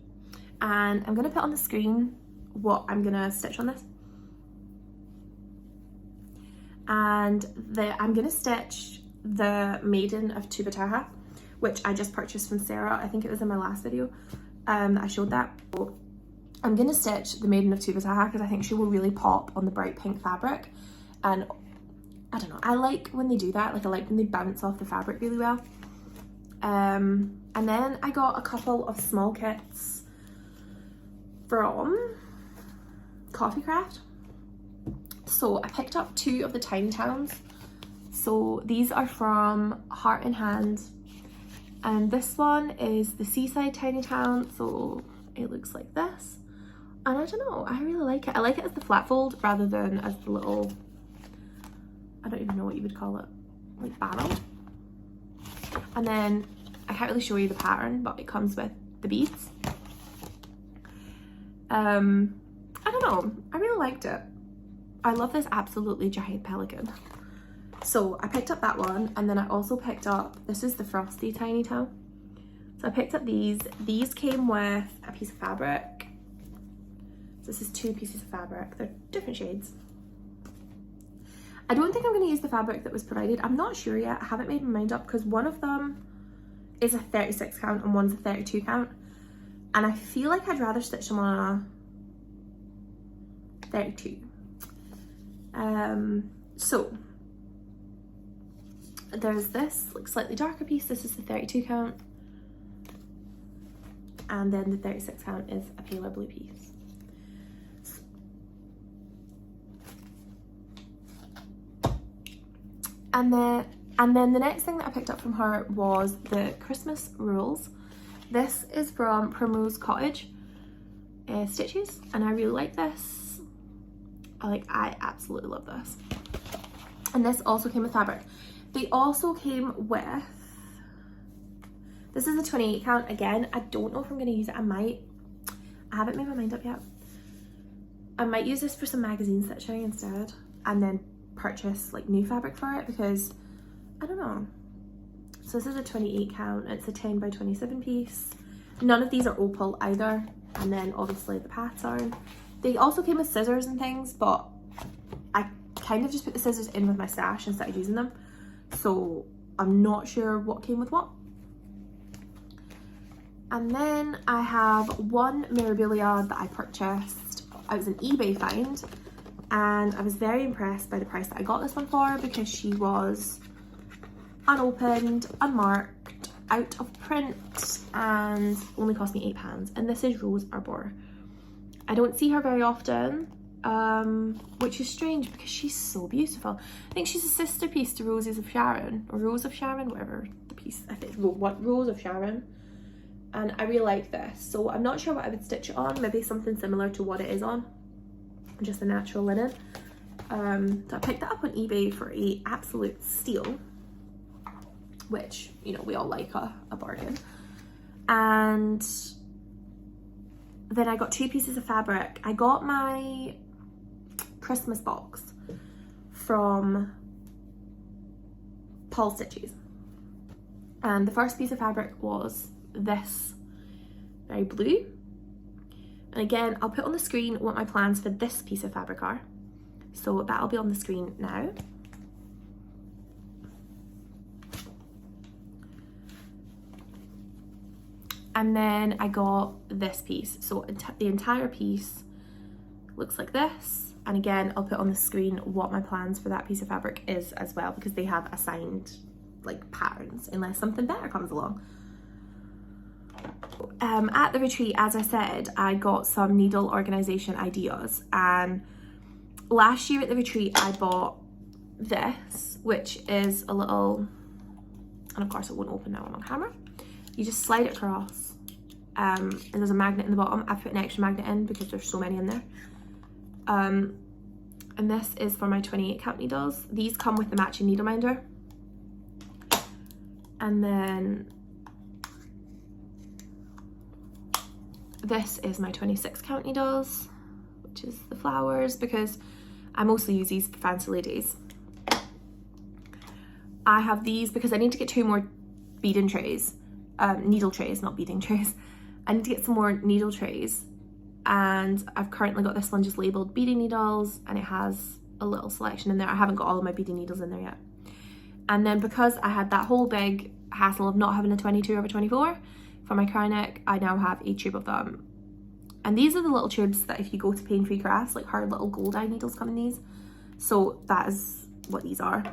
And I'm going to put on the screen what I'm going to stitch on this. And I'm going to stitch the Maiden of Tubataha, which I just purchased from Sarah. I think it was in my last video that I showed that. So I'm going to stitch the Maiden of Tubataha because I think she will really pop on the bright pink fabric. And I don't know, I like when they do that. Like I like when they bounce off the fabric really well. And then I got a couple of small kits from Coffee Craft. So I picked up 2 of the Tiny Towns. So these are from Heart in Hand. And this one is the Seaside Tiny Town. So it looks like this. And I don't know, I really like it. I like it as the flat fold rather than as the little, I don't even know what you would call it, like barrel. And then I can't really show you the pattern, but it comes with the beads. I don't know, I really liked it. I love this absolutely giant pelican. So I picked up that one, and then I also picked up, this is the Frosty Tiny Town. So I picked up these. These came with a piece of fabric. So this is 2 pieces of fabric. They're different shades. I don't think I'm going to use the fabric that was provided. I'm not sure yet. I haven't made my mind up because one of them is a 36 count and one's a 32 count. And I feel like I'd rather stitch them on a 32. So there's this like slightly darker piece. This is the 32 count. And then the 36 count is a paler blue piece. And then the next thing that I picked up from her was the Christmas Rules. This is from Primrose Cottage Stitches, and I really like this. I absolutely love this. And this also came with fabric. They also came with, this is a 28 count. Again, I don't know if I'm going to use it. I haven't made my mind up yet. I might use this for some magazine stitching instead, and then purchase like new fabric for it because I don't know. So this is a 28 count. It's a 10 by 27 piece. None of these are opal either. And then obviously the pattern. They also came with scissors and things, but I kind of just put the scissors in with my stash and started using them. So I'm not sure what came with what. And then I have one memorabilia that I purchased. It was an eBay find, and I was very impressed by the price that I got this one for because she was unopened, unmarked, out of print, and only cost me £8. And this is Rose Arbor. I don't see her very often, which is strange because she's so beautiful. I think she's a sister piece to Roses of Sharon, or Rose of Sharon, whatever the piece, I think, what, Rose of Sharon. And I really like this. So I'm not sure what I would stitch it on, maybe something similar to what it is on, just a natural linen. So I picked that up on eBay for a absolute steal, which, you know, we all like a bargain. And then I got 2 pieces of fabric. I got my Christmas box from Paul Stitches. And the first piece of fabric was this very blue. And again, I'll put on the screen what my plans for this piece of fabric are. So that'll be on the screen now. And then I got this piece. So the entire piece looks like this. And again, I'll put on the screen what my plans for that piece of fabric is as well, because they have assigned like patterns unless something better comes along. At the retreat, as I said, I got some needle organization ideas, and last year at the retreat I bought this, which is a little, and of course it won't open now on camera. You just slide it across, and there's a magnet in the bottom. I've put an extra magnet in because there's so many in there. And this is for my 28 count needles. These come with the matching needle minder. And then this is my 26 count needles, which is the flowers, because I mostly use these for fancy ladies. I have these because I need to get 2 more beading trays, needle trays, not beading trays. I need to get some more needle trays, and I've currently got this one just labelled beading needles, and it has a little selection in there. I haven't got all of my beading needles in there yet. And then because I had that whole big hassle of not having a 22/24 for my crown neck, I now have a tube of them. And these are the little tubes that if you go to Pain Free Crafts, like her little gold eye needles come in these. So that is what these are.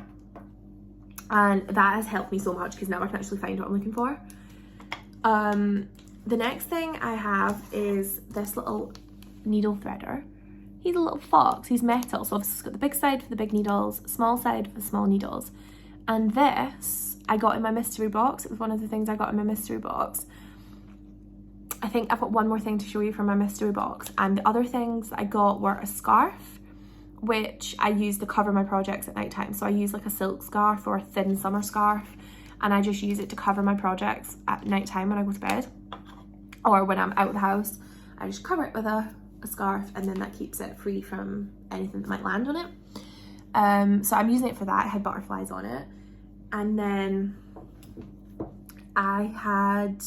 And that has helped me so much because now I can actually find what I'm looking for. The next thing I have is this little needle threader. He's a little fox, he's metal. So obviously it's got the big side for the big needles, small side for the small needles. And this I got in my mystery box. It was one of the things I got in my mystery box. I think I've got one more thing to show you from my mystery box. And the other things I got were a scarf, which I use to cover my projects at night time. So I use like a silk scarf or a thin summer scarf, and I just use it to cover my projects at night time when I go to bed. Or when I'm out of the house, I just cover it with a scarf, and then that keeps it free from anything that might land on it. So I'm using it for that. It had butterflies on it. And then I had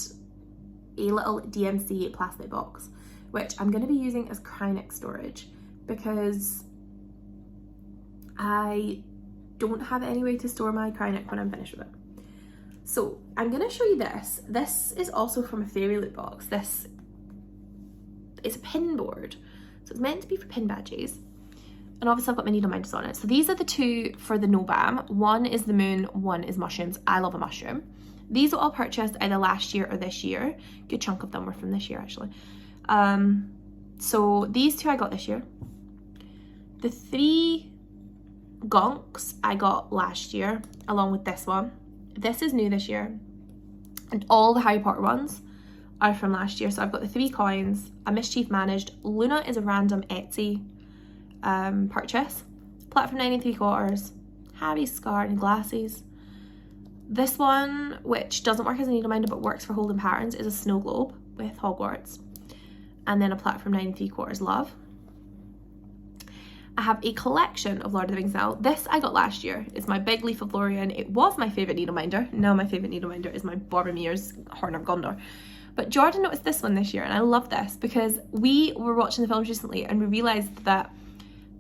a little DMC plastic box, which I'm going to be using as crown neck storage because I don't have any way to store my crown neck when I'm finished with it. So I'm going to show you this. This is also from a Fairy Loot box. This is a pin board. So it's meant to be for pin badges. And obviously I've got my needle minders on it. So these are the 2 for the No Bam. One is the moon, one is mushrooms. I love a mushroom. These were all purchased either last year or this year. Good chunk of them were from this year actually. So these 2 I got this year. The 3 gonks I got last year along with this one. This is new this year. And all the Harry Potter ones are from last year. So I've got the 3 coins, a Mischief Managed. Luna is a random Etsy purchase. Platform 9 3/4, Harry's scar and glasses. This one, which doesn't work as a needle minder but works for holding patterns, is a snow globe with Hogwarts. And then a platform 9 3/4 love. I have a collection of Lord of the Rings now. This I got last year. It's my big leaf of Lorien. It was my favourite needle minder. Now my favourite needle minder is my Boromir's Horn of Gondor. But Jordan noticed this one this year, and I love this because we were watching the films recently and we realised that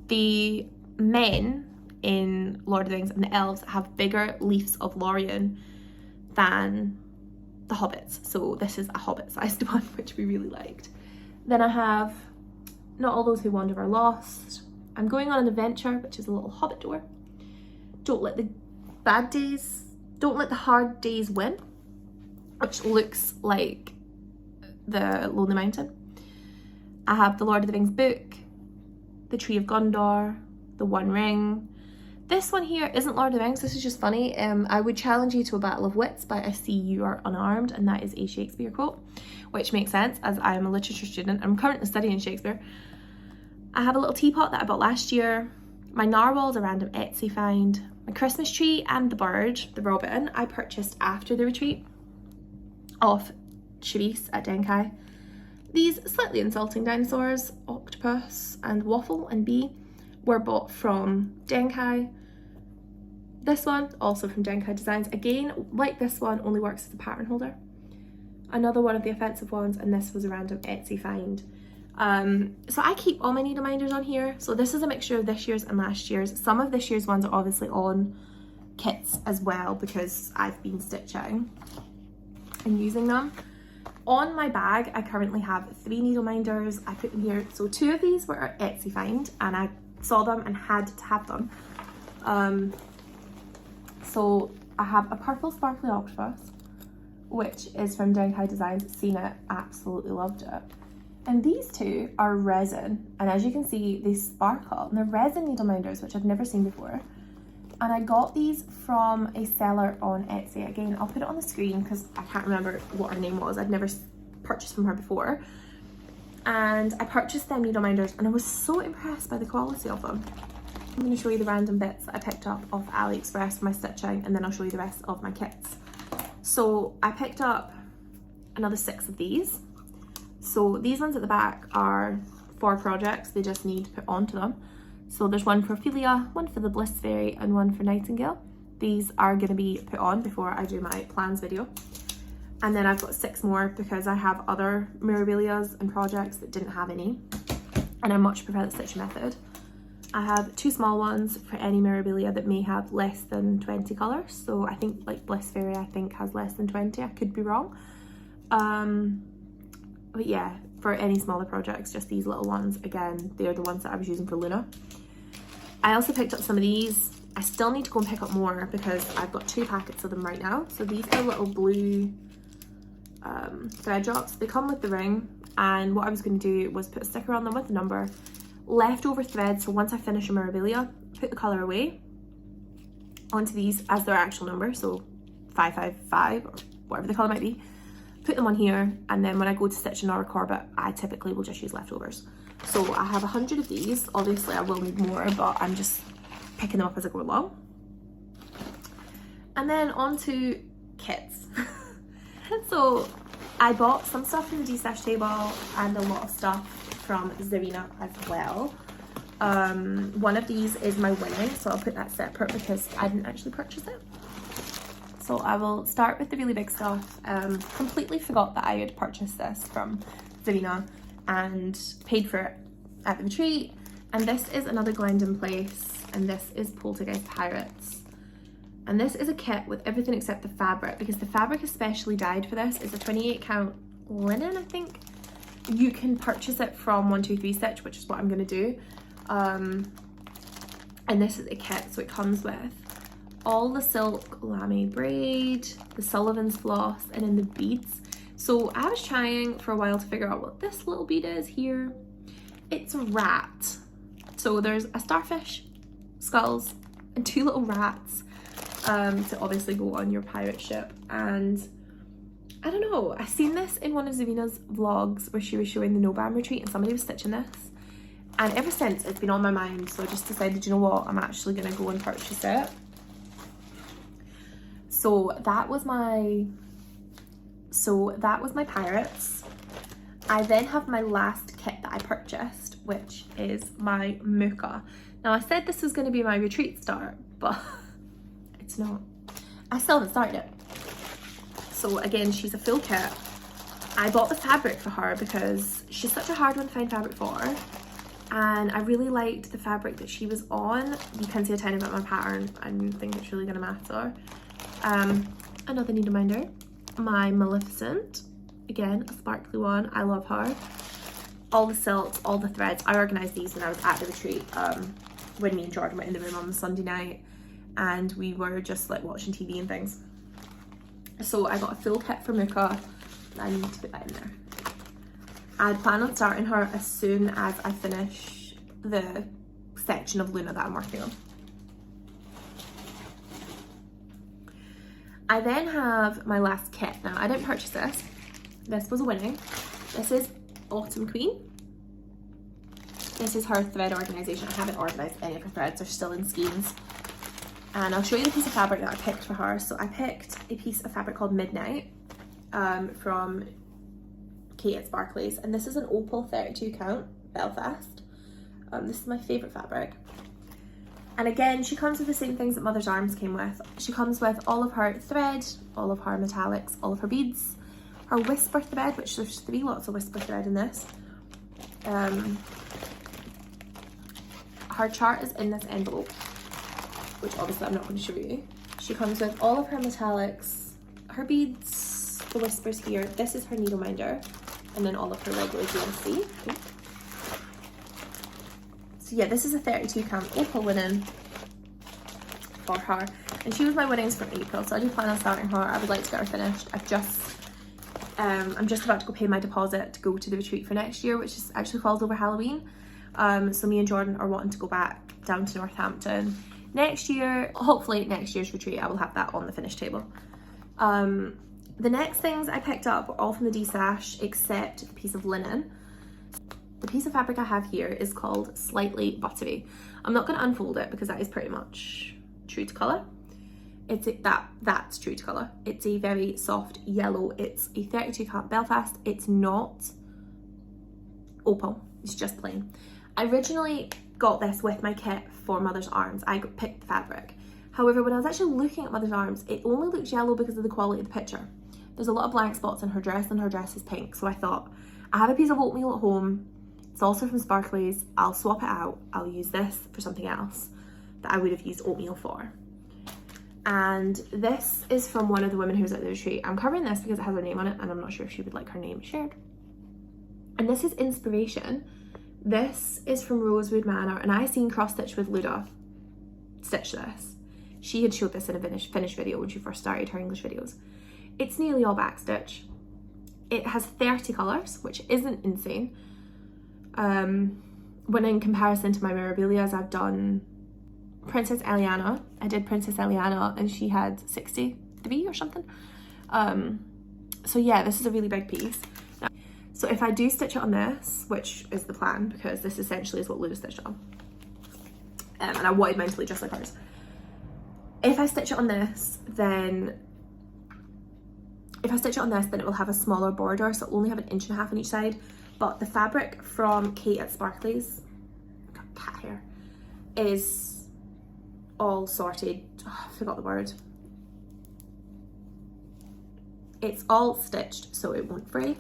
the men in Lord of the Rings and the elves have bigger leaves of Lorien than the hobbits. So this is a hobbit-sized one, which we really liked. Then I have Not All Those Who Wander Are Lost. I'm Going on an Adventure, which is a little hobbit door. Don't Let the Hard Days Win, which looks like the Lonely Mountain. I have the Lord of the Rings book, the Tree of Gondor, the One Ring. This one here isn't Lord of the Rings, this is just funny. I would challenge you to a battle of wits, but I see you are unarmed, and that is a Shakespeare quote, which makes sense as I am a literature student. I'm currently studying Shakespeare. I have a little teapot that I bought last year. My narwhal's a random Etsy find. My Christmas tree and the bird, the robin, I purchased after the retreat off Charisse at Denkai. These slightly insulting dinosaurs, Octopus and Waffle and Bee, were bought from Denkai. This one, also from Denkai Designs. Again, like this one, only works as a pattern holder. Another one of the offensive ones, and this was a random Etsy find. So I keep all my needle minders on here. So this is a mixture of this year's and last year's. Some of this year's ones are obviously on kits as well because I've been stitching and using them. On my bag, I currently have 3 needle minders. I put them here. So 2 of these were at Etsy find and I saw them and had to have them. So I have a purple sparkly octopus, which is from Down High Designs. Seen it, absolutely loved it. And these 2 are resin, and as you can see, they sparkle. And they're resin needle minders, which I've never seen before. And I got these from a seller on Etsy. Again, I'll put it on the screen because I can't remember what her name was. I'd never purchased from her before. And I purchased them needle minders and I was so impressed by the quality of them. I'm going to show you the random bits that I picked up off AliExpress for my stitching, and then I'll show you the rest of my kits. So I picked up another 6 of these. So these ones at the back are for projects, they just need put onto them. So there's one for Ophelia, one for the Bliss Fairy, and one for Nightingale. These are going to be put on before I do my plans video. And then I've got 6 more because I have other memorabilias and projects that didn't have any, and I much prefer the stitching method. I have 2 small ones for any memorabilia that may have less than 20 colours. So I think like Bliss Fairy I think has less than 20, I could be wrong. But yeah, for any smaller projects, just these little ones. Again, they're the ones that I was using for Luna. I also picked up some of these. I still need to go and pick up more because I've got 2 packets of them right now. So these are little blue thread drops. They come with the ring, and what I was going to do was put a sticker on them with the number, leftover thread. So once I finish a memorabilia, put the colour away onto these as their actual number, so 555 or whatever the colour might be. Put them on here, and then when I go to stitch another corbet, I typically will just use leftovers. So I have 100 of these. Obviously I will need more, but I'm just picking them up as I go along. And then on to kits. So I bought some stuff from the D-Stash table and a lot of stuff from Zarina as well. One of these is my winning, so I'll put that separate because I didn't actually purchase it. So I will start with the really big stuff. Completely forgot that I had purchased this from Zarina and paid for it at the retreat. And this is another Glendon Place, and this is Poltergeist Pirates. And this is a kit with everything except the fabric, because the fabric is specially dyed for this. It's a 28 count linen, I think. You can purchase it from 123 Stitch, which is what I'm going to do. And this is a kit, so it comes with all the silk lame braid, the Sullivan's floss, and then the beads. So I was trying for a while to figure out what this little bead is here. It's a rat. So there's a starfish, skulls, and 2 little rats to obviously go on your pirate ship. And I don't know, I seen this in one of Zarina's vlogs where she was showing the No-Bam retreat and somebody was stitching this. And ever since, it's been on my mind, so I just decided, you know what, I'm actually going to go and purchase it. So that was my pirates. I then have my last kit that I purchased, which is my Mooka. Now I said this was going to be my retreat start, but it's not. I still haven't started it. So again, she's a full kit. I bought the fabric for her because she's such a hard one to find fabric for. And I really liked the fabric that she was on. You can see a tiny bit of my pattern. I don't think it's really going to matter. Another needle minder, my Maleficent, again a sparkly one. I love her. All the silks, all the threads. I organised these when I was at the retreat, when me and Jordan went in the room on the Sunday night and we were just like watching TV and things. So I got a full kit for Mooka. I need to put that in there. I plan on starting her as soon as I finish the section of Luna that I'm working on. I then have my last kit. Now, I didn't purchase this. This was a winning. This is Autumn Queen. This is her thread organisation. I haven't organised any of her threads. They're still in skeins. And I'll show you the piece of fabric that I picked for her. So I picked a piece of fabric called Midnight from Kate at Sparkly's. And this is an opal 32 count Belfast. This is my favourite fabric. And again, she comes with the same things that Mother's Arms came with. She comes with all of her thread, all of her metallics, all of her beads, her whisper thread, which there's 3 lots of whisper thread in this. Her chart is in this envelope, which obviously I'm not going to show you. She comes with all of her metallics, her beads, the whispers here. This is her needle minder, and then all of her regular DMC. So yeah, this is a 32 count opal linen for her, and she was my winnings for April, so I do plan on starting her. I would like to get her finished. I'm just about to go pay my deposit to go to the retreat for next year, which is actually falls over Halloween. So me and Jordan are wanting to go back down to Northampton next year. Hopefully next year's retreat I will have that on the finished table. The next things I picked up were all from the D-stash except the piece of linen. The piece of fabric I have here is called Slightly Buttery. I'm not going to unfold it because that is pretty much true to colour. That's true to colour. It's a very soft yellow. It's a 32 carat Belfast. It's not opal, it's just plain. I originally got this with my kit for Mother's Arms. I picked the fabric. However, when I was actually looking at Mother's Arms, it only looks yellow because of the quality of the picture. There's a lot of blank spots in her dress, and her dress is pink. So I thought, I have a piece of oatmeal at home. It's also from Sparkly's. I'll swap it out. I'll use this for something else that I would have used oatmeal for. And this is from one of the women who was at the retreat. I'm covering this because it has her name on it, and I'm not sure if she would like her name shared. And this is Inspiration. This is from Rosewood Manor, and I seen cross stitch with Luda stitch this. She had showed this in a finished video when she first started her English videos. It's nearly all backstitch. It has 30 colours, which isn't insane. When in comparison to my memorabilias, I've done Princess Eliana. I did Princess Eliana and she had 63 or something. So yeah, this is a really big piece. So if I do stitch it on this, which is the plan, because this essentially is what Luda stitched on, and I wanted mine to look just like hers. If I stitch it on this, then it will have a smaller border, so it'll only have 1.5 inches on each side. But the fabric from Kate at Sparkly's, cat hair, is all sorted. Oh, I forgot the word. It's all stitched so it won't fray.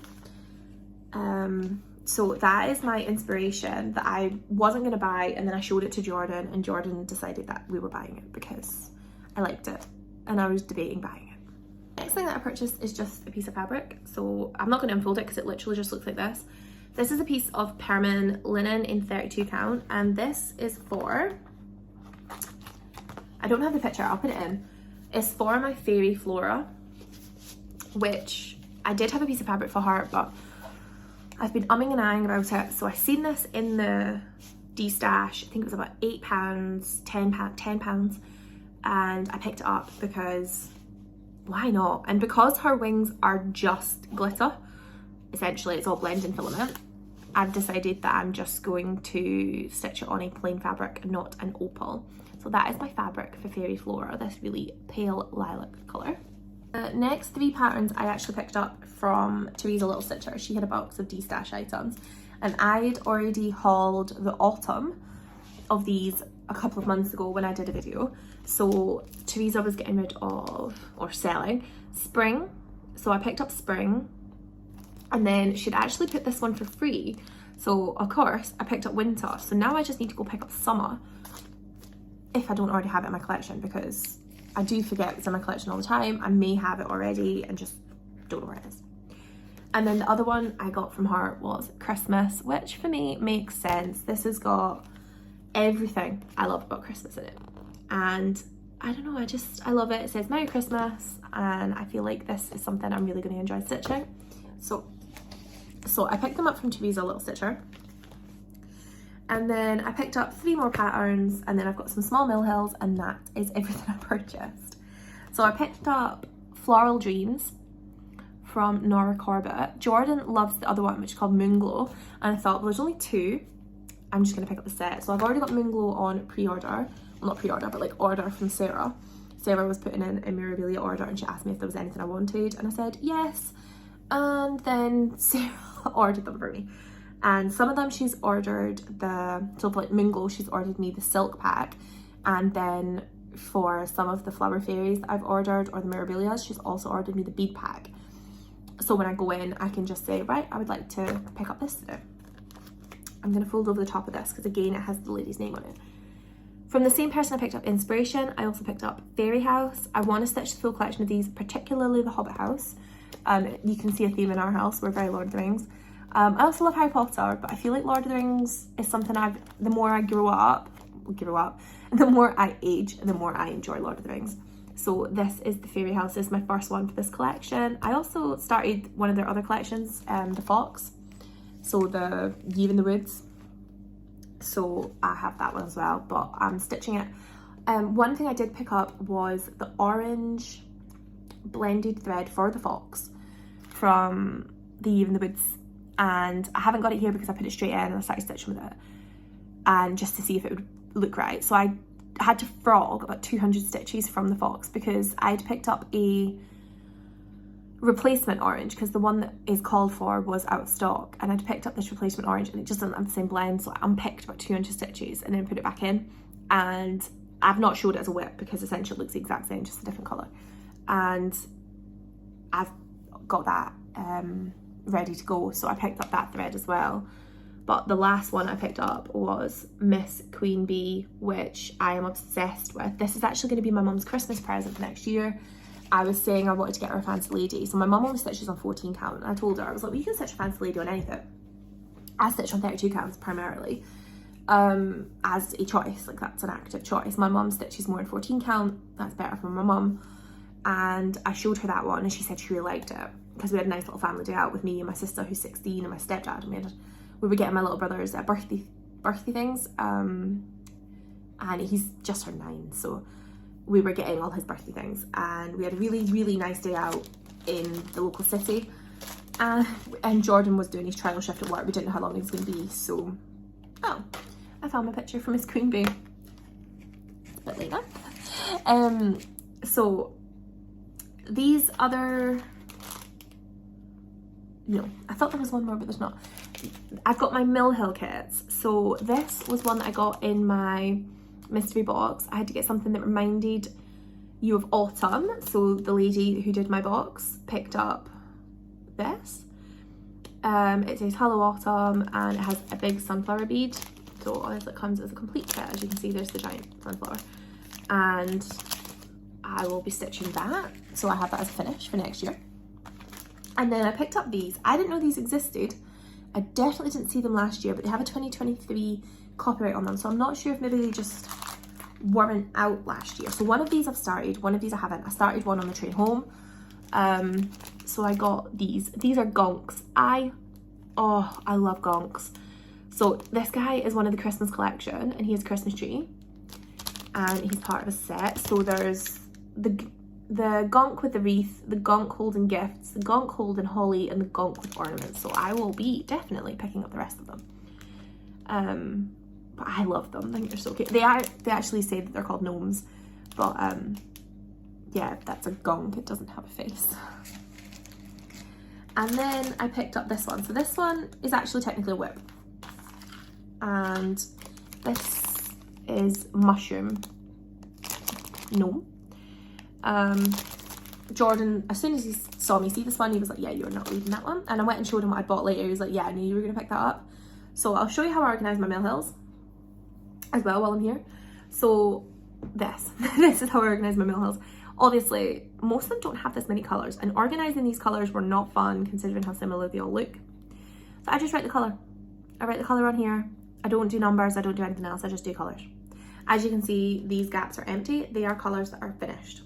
So that is my Inspiration that I wasn't going to buy, and then I showed it to Jordan, and Jordan decided that we were buying it because I liked it and I was debating buying it. Next thing that I purchased is just a piece of fabric, so I'm not going to unfold it because it literally just looks like this. This is a piece of Permin linen in 32 count, and this is for, I don't have the picture, I'll put it in. It's for my Fairy Flora, which I did have a piece of fabric for her, but I've been umming and ahhing about it. So I seen this in the D-stash. I think it was about £8, £10, and I picked it up because why not? And because her wings are just glitter, essentially it's all blending filament, I've decided that I'm just going to stitch it on a plain fabric, not an opal. So that is my fabric for Fairy Flora, this really pale lilac colour. The next 3 patterns I actually picked up from Teresa Little Stitcher. She had a box of D-stash items, and I'd already hauled the autumn of these a couple of months ago when I did a video. So Teresa was getting rid of, or selling, spring. So I picked up spring, and then she'd actually put this one for free. So of course I picked up winter. So now I just need to go pick up summer, if I don't already have it in my collection, because I do forget it's in my collection all the time. I may have it already and just don't know where it is. And then the other one I got from her was Christmas, which for me makes sense. This has got everything I love about Christmas in it. And I don't know, I love it. It says Merry Christmas, and I feel like this is something I'm really going to enjoy stitching. So I picked them up from Teresa Little Stitcher. And then I picked up 3 more patterns, and then I've got some small mill hills, and that is everything I purchased. So I picked up Floral Dreams from Nora Corbett. Jordan loves the other one, which is called Moonglow, and I thought, well, there's only 2. I'm just going to pick up the set. So I've already got Moonglow on pre-order. Well, not pre-order, but like order from Sarah. Sarah was putting in a memorabilia order, and she asked me if there was anything I wanted, and I said yes. And then Sarah ordered them for me. And some of them she's ordered so for like Moonglow, she's ordered me the silk pack. And then for some of the flower fairies that I've ordered, or the memorabilia, she's also ordered me the bead pack. So when I go in, I can just say, right, I would like to pick up this today. I'm going to fold over the top of this because again, it has the lady's name on it. From the same person I picked up Inspiration, I also picked up Fairy House. I want to stitch the full collection of these, particularly the Hobbit House, You can see a theme in our house. We're very Lord of the Rings. I also love Harry Potter, but I feel like Lord of the Rings is something the more I grow up, the more I age, the more I enjoy Lord of the Rings. So this is the Fairy House. This is my first one for this collection. I also started one of their other collections, the Fox. So the Year in the Woods. So I have that one as well, but I'm stitching it. One thing I did pick up was the orange blended thread for the Fox from the Year in the Woods. And I haven't got it here because I put it straight in and I started stitching with it. And just to see if it would look right. So I had to frog about 200 stitches from the Fox because I'd picked up a replacement orange because the one that is called for was out of stock, and I'd picked up this replacement orange and it just doesn't have the same blend, so I unpicked about 200 stitches and then put it back in. And I've not showed it as a whip because essentially it looks the exact same, just a different colour. And I've got that ready to go, so I picked up that thread as well. But the last one I picked up was Miss Queen Bee, which I am obsessed with. This is actually going to be my mum's Christmas present for next year. I was saying I wanted to get her a fancy lady. So my mum only stitches on 14 count. And I told her, I was like, well, you can stitch a fancy lady on anything. I stitch on 32 counts primarily as a choice. Like, that's an active choice. My mum stitches more in 14 count. That's better for my mum. And I showed her that one and she said she really liked it because we had a nice little family day out with me and my sister who's 16 and my stepdad. And we were getting my little brother's birthday things. And he's just turned 9, so we were getting all his birthday things, and we had a really, really nice day out in the local city. And Jordan was doing his trial shift at work. We didn't know how long he was going to be, so I found my picture from Miss Queen Bee. It's a bit later. So these other, no, I thought there was one more, but there's not. I've got my Mill Hill kits. So this was one that I got in my mystery box. I had to get something that reminded you of autumn, so the lady who did my box picked up this. It says Hello Autumn and it has a big sunflower bead, so it comes as a complete set. As you can see, there's the giant sunflower, and I will be stitching that, so I have that as a finish for next year. And then I picked up these. I didn't know these existed. I definitely didn't see them last year, but they have a 2023 copyright on them, so I'm not sure if maybe they just weren't out last year. So one of these I've started, one of these I haven't. I started one on the train home. So I got these. These are gonks. I love gonks. So this guy is one of the Christmas collection and he has a Christmas tree and he's part of a set. So there's the gonk with the wreath, the gonk holding gifts, the gonk holding holly, and the gonk with ornaments. So I will be definitely picking up the rest of them. But I love them. I think they're so cute. They actually say that they're called gnomes, but yeah, that's a gonk. It doesn't have a face. And then I picked up this one. So this one is actually technically a whip, and this is mushroom gnome. Jordan, as soon as he saw me see this one, he was like, yeah, you're not leaving that one. And I went and showed him what I bought later. He was like, yeah, I knew you were going to pick that up. So I'll show you how I organise my Mill Hills as well while I'm here. So this is how I organise my Mill Hills. Obviously, most of them don't have this many colours, and organising these colours were not fun considering how similar they all look. So I just write the colour. I write the colour on here. I don't do numbers, I don't do anything else, I just do colours. As you can see, these gaps are empty. They are colours that are finished.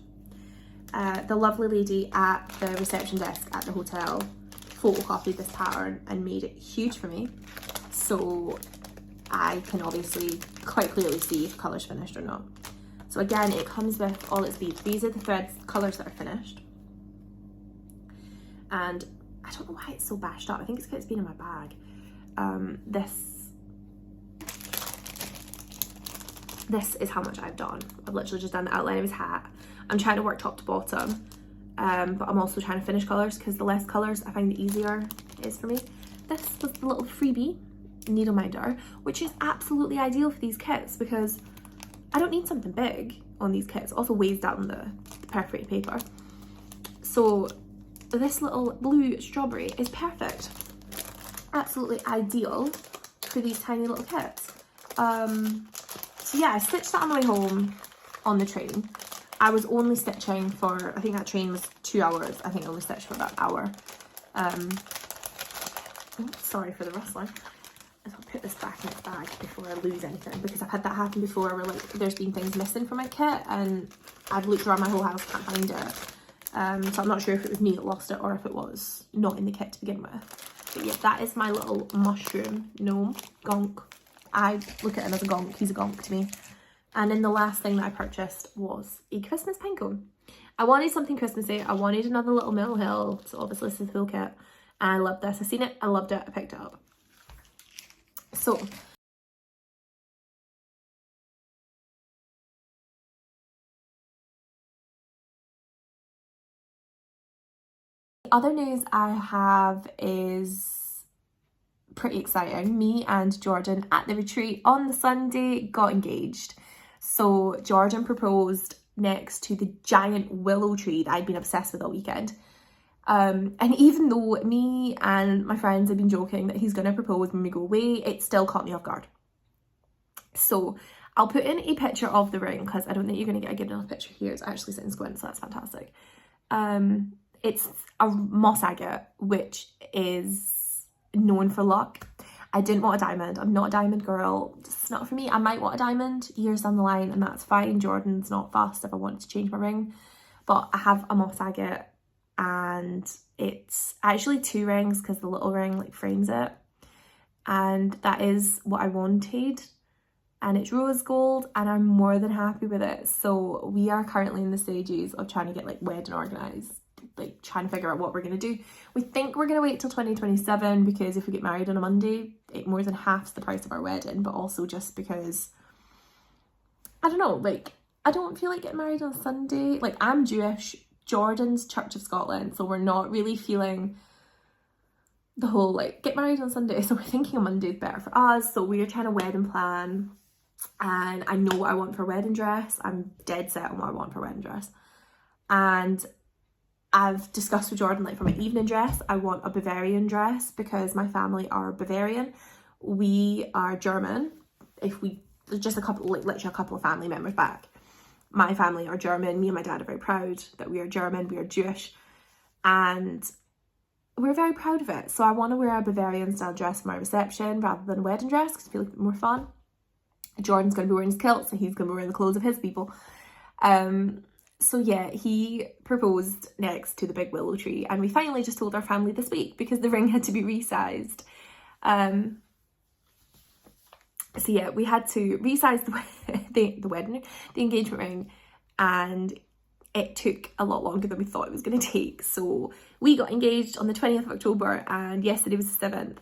The lovely lady at the reception desk at the hotel photocopied this pattern and made it huge for me, so I can obviously quite clearly see if the colour's finished or not. So again, it comes with all its beads. These are the threads, colours that are finished. And I don't know why it's so bashed up. I think it's because it's been in my bag. This is how much I've done. I've literally just done the outline of his hat. I'm trying to work top to bottom, but I'm also trying to finish colours because the less colours I find the easier it is for me. This was the little freebie needle minder, which is absolutely ideal for these kits because I don't need something big on these kits. It also weighs down the perforated paper. So this little blue strawberry is perfect. Absolutely ideal for these tiny little kits. So yeah, I stitched that on my way home on the train. I was only stitching for, I think that train was 2 hours. I think I only stitched for about an hour. Sorry for the rustling. I'll put this back in its bag before I lose anything, because I've had that happen before where like there's been things missing from my kit and I've looked around my whole house, can't find it. So I'm not sure if it was me that lost it or if it was not in the kit to begin with. But yeah, that is my little mushroom gnome, gonk. I look at him as a gonk, he's a gonk to me. And then the last thing that I purchased was a Christmas pinecone. I wanted something Christmassy, I wanted another little Mill Hill, so obviously this is the full kit. And I loved this, I seen it, I loved it, I picked it up. So, the other news I have is pretty exciting. Me and Jordan at the retreat on the Sunday got engaged. So Jordan proposed next to the giant willow tree that I'd been obsessed with all weekend. And even though me and my friends have been joking that he's going to propose when we go away, it still caught me off guard. So I'll put in a picture of the ring because I don't think you're going to get a good enough picture here. It's actually sitting squint, so that's fantastic. It's a moss agate, which is known for luck. I didn't want a diamond. I'm not a diamond girl. It's not for me. I might want a diamond years down the line, and that's fine. Jordan's not fussed if I want to change my ring. But I have a moss agate, and it's actually 2 rings because the little ring like frames it. And that is what I wanted. And it's rose gold, and I'm more than happy with it. So we are currently in the stages of trying to get like wedding organised, like trying to figure out what we're going to do. We think we're going to wait till 2027 because if we get married on a Monday, it more than halves the price of our wedding, but also just because, I don't know, like I don't feel like getting married on Sunday. Like I'm Jewish, Jordan's Church of Scotland, so we're not really feeling the whole like get married on Sunday. So we're thinking a Monday is better for us. So we're trying to wedding plan, and I know what I want for a wedding dress. I'm dead set on what I want for a wedding dress. And I've discussed with Jordan, like for my evening dress, I want a Bavarian dress because my family are Bavarian. We are German. Just a couple, like literally a couple of family members back. My family are German. Me and my dad are very proud that we are German, we are Jewish. And we're very proud of it. So I want to wear a Bavarian style dress for my reception rather than a wedding dress because I feel like it's more fun. Jordan's going to be wearing his kilt, so he's going to be wearing the clothes of his people. So yeah, he proposed next to the big willow tree, and we finally just told our family this week because the ring had to be resized. So yeah, we had to resize the engagement ring, and it took a lot longer than we thought it was going to take. So we got engaged on the 20th of October, and yesterday was the 7th,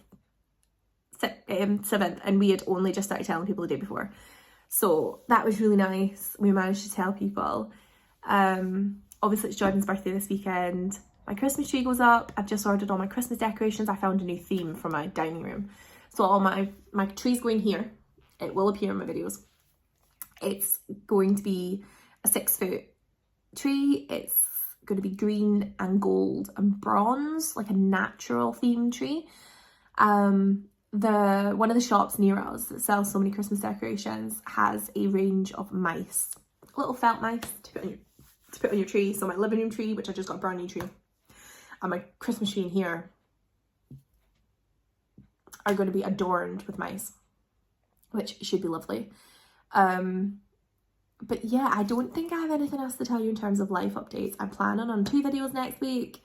and we had only just started telling people the day before. So that was really nice. We managed to tell people. Obviously it's Jordan's birthday this weekend. My Christmas tree goes up. I've just ordered all my Christmas decorations. I found a new theme for my dining room. So all my tree's going here. It will appear in my videos. It's going to be a 6-foot tree. It's going to be green and gold and bronze, like a natural theme tree. One of the shops near us that sells so many Christmas decorations has a range of mice, little felt mice to put on your tree. So my living room tree, which I just got a brand new tree, and my Christmas tree in here are going to be adorned with mice, which should be lovely. But yeah, I don't think I have anything else to tell you in terms of life updates. I'm planning on 2 videos next week.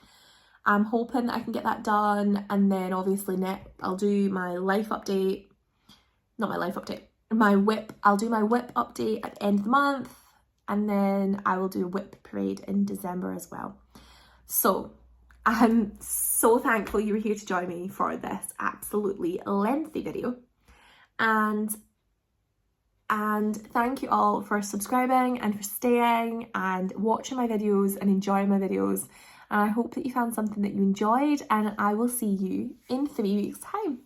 I'm hoping that I can get that done, and then obviously I'll do my life update, not my life update, my whip. I'll do my whip update at the end of the month, and then I will do a whip parade in December as well. So I'm so thankful you were here to join me for this absolutely lengthy video, and thank you all for subscribing and for staying and watching my videos and enjoying my videos. And I hope that you found something that you enjoyed, and I will see you in 3 weeks' time.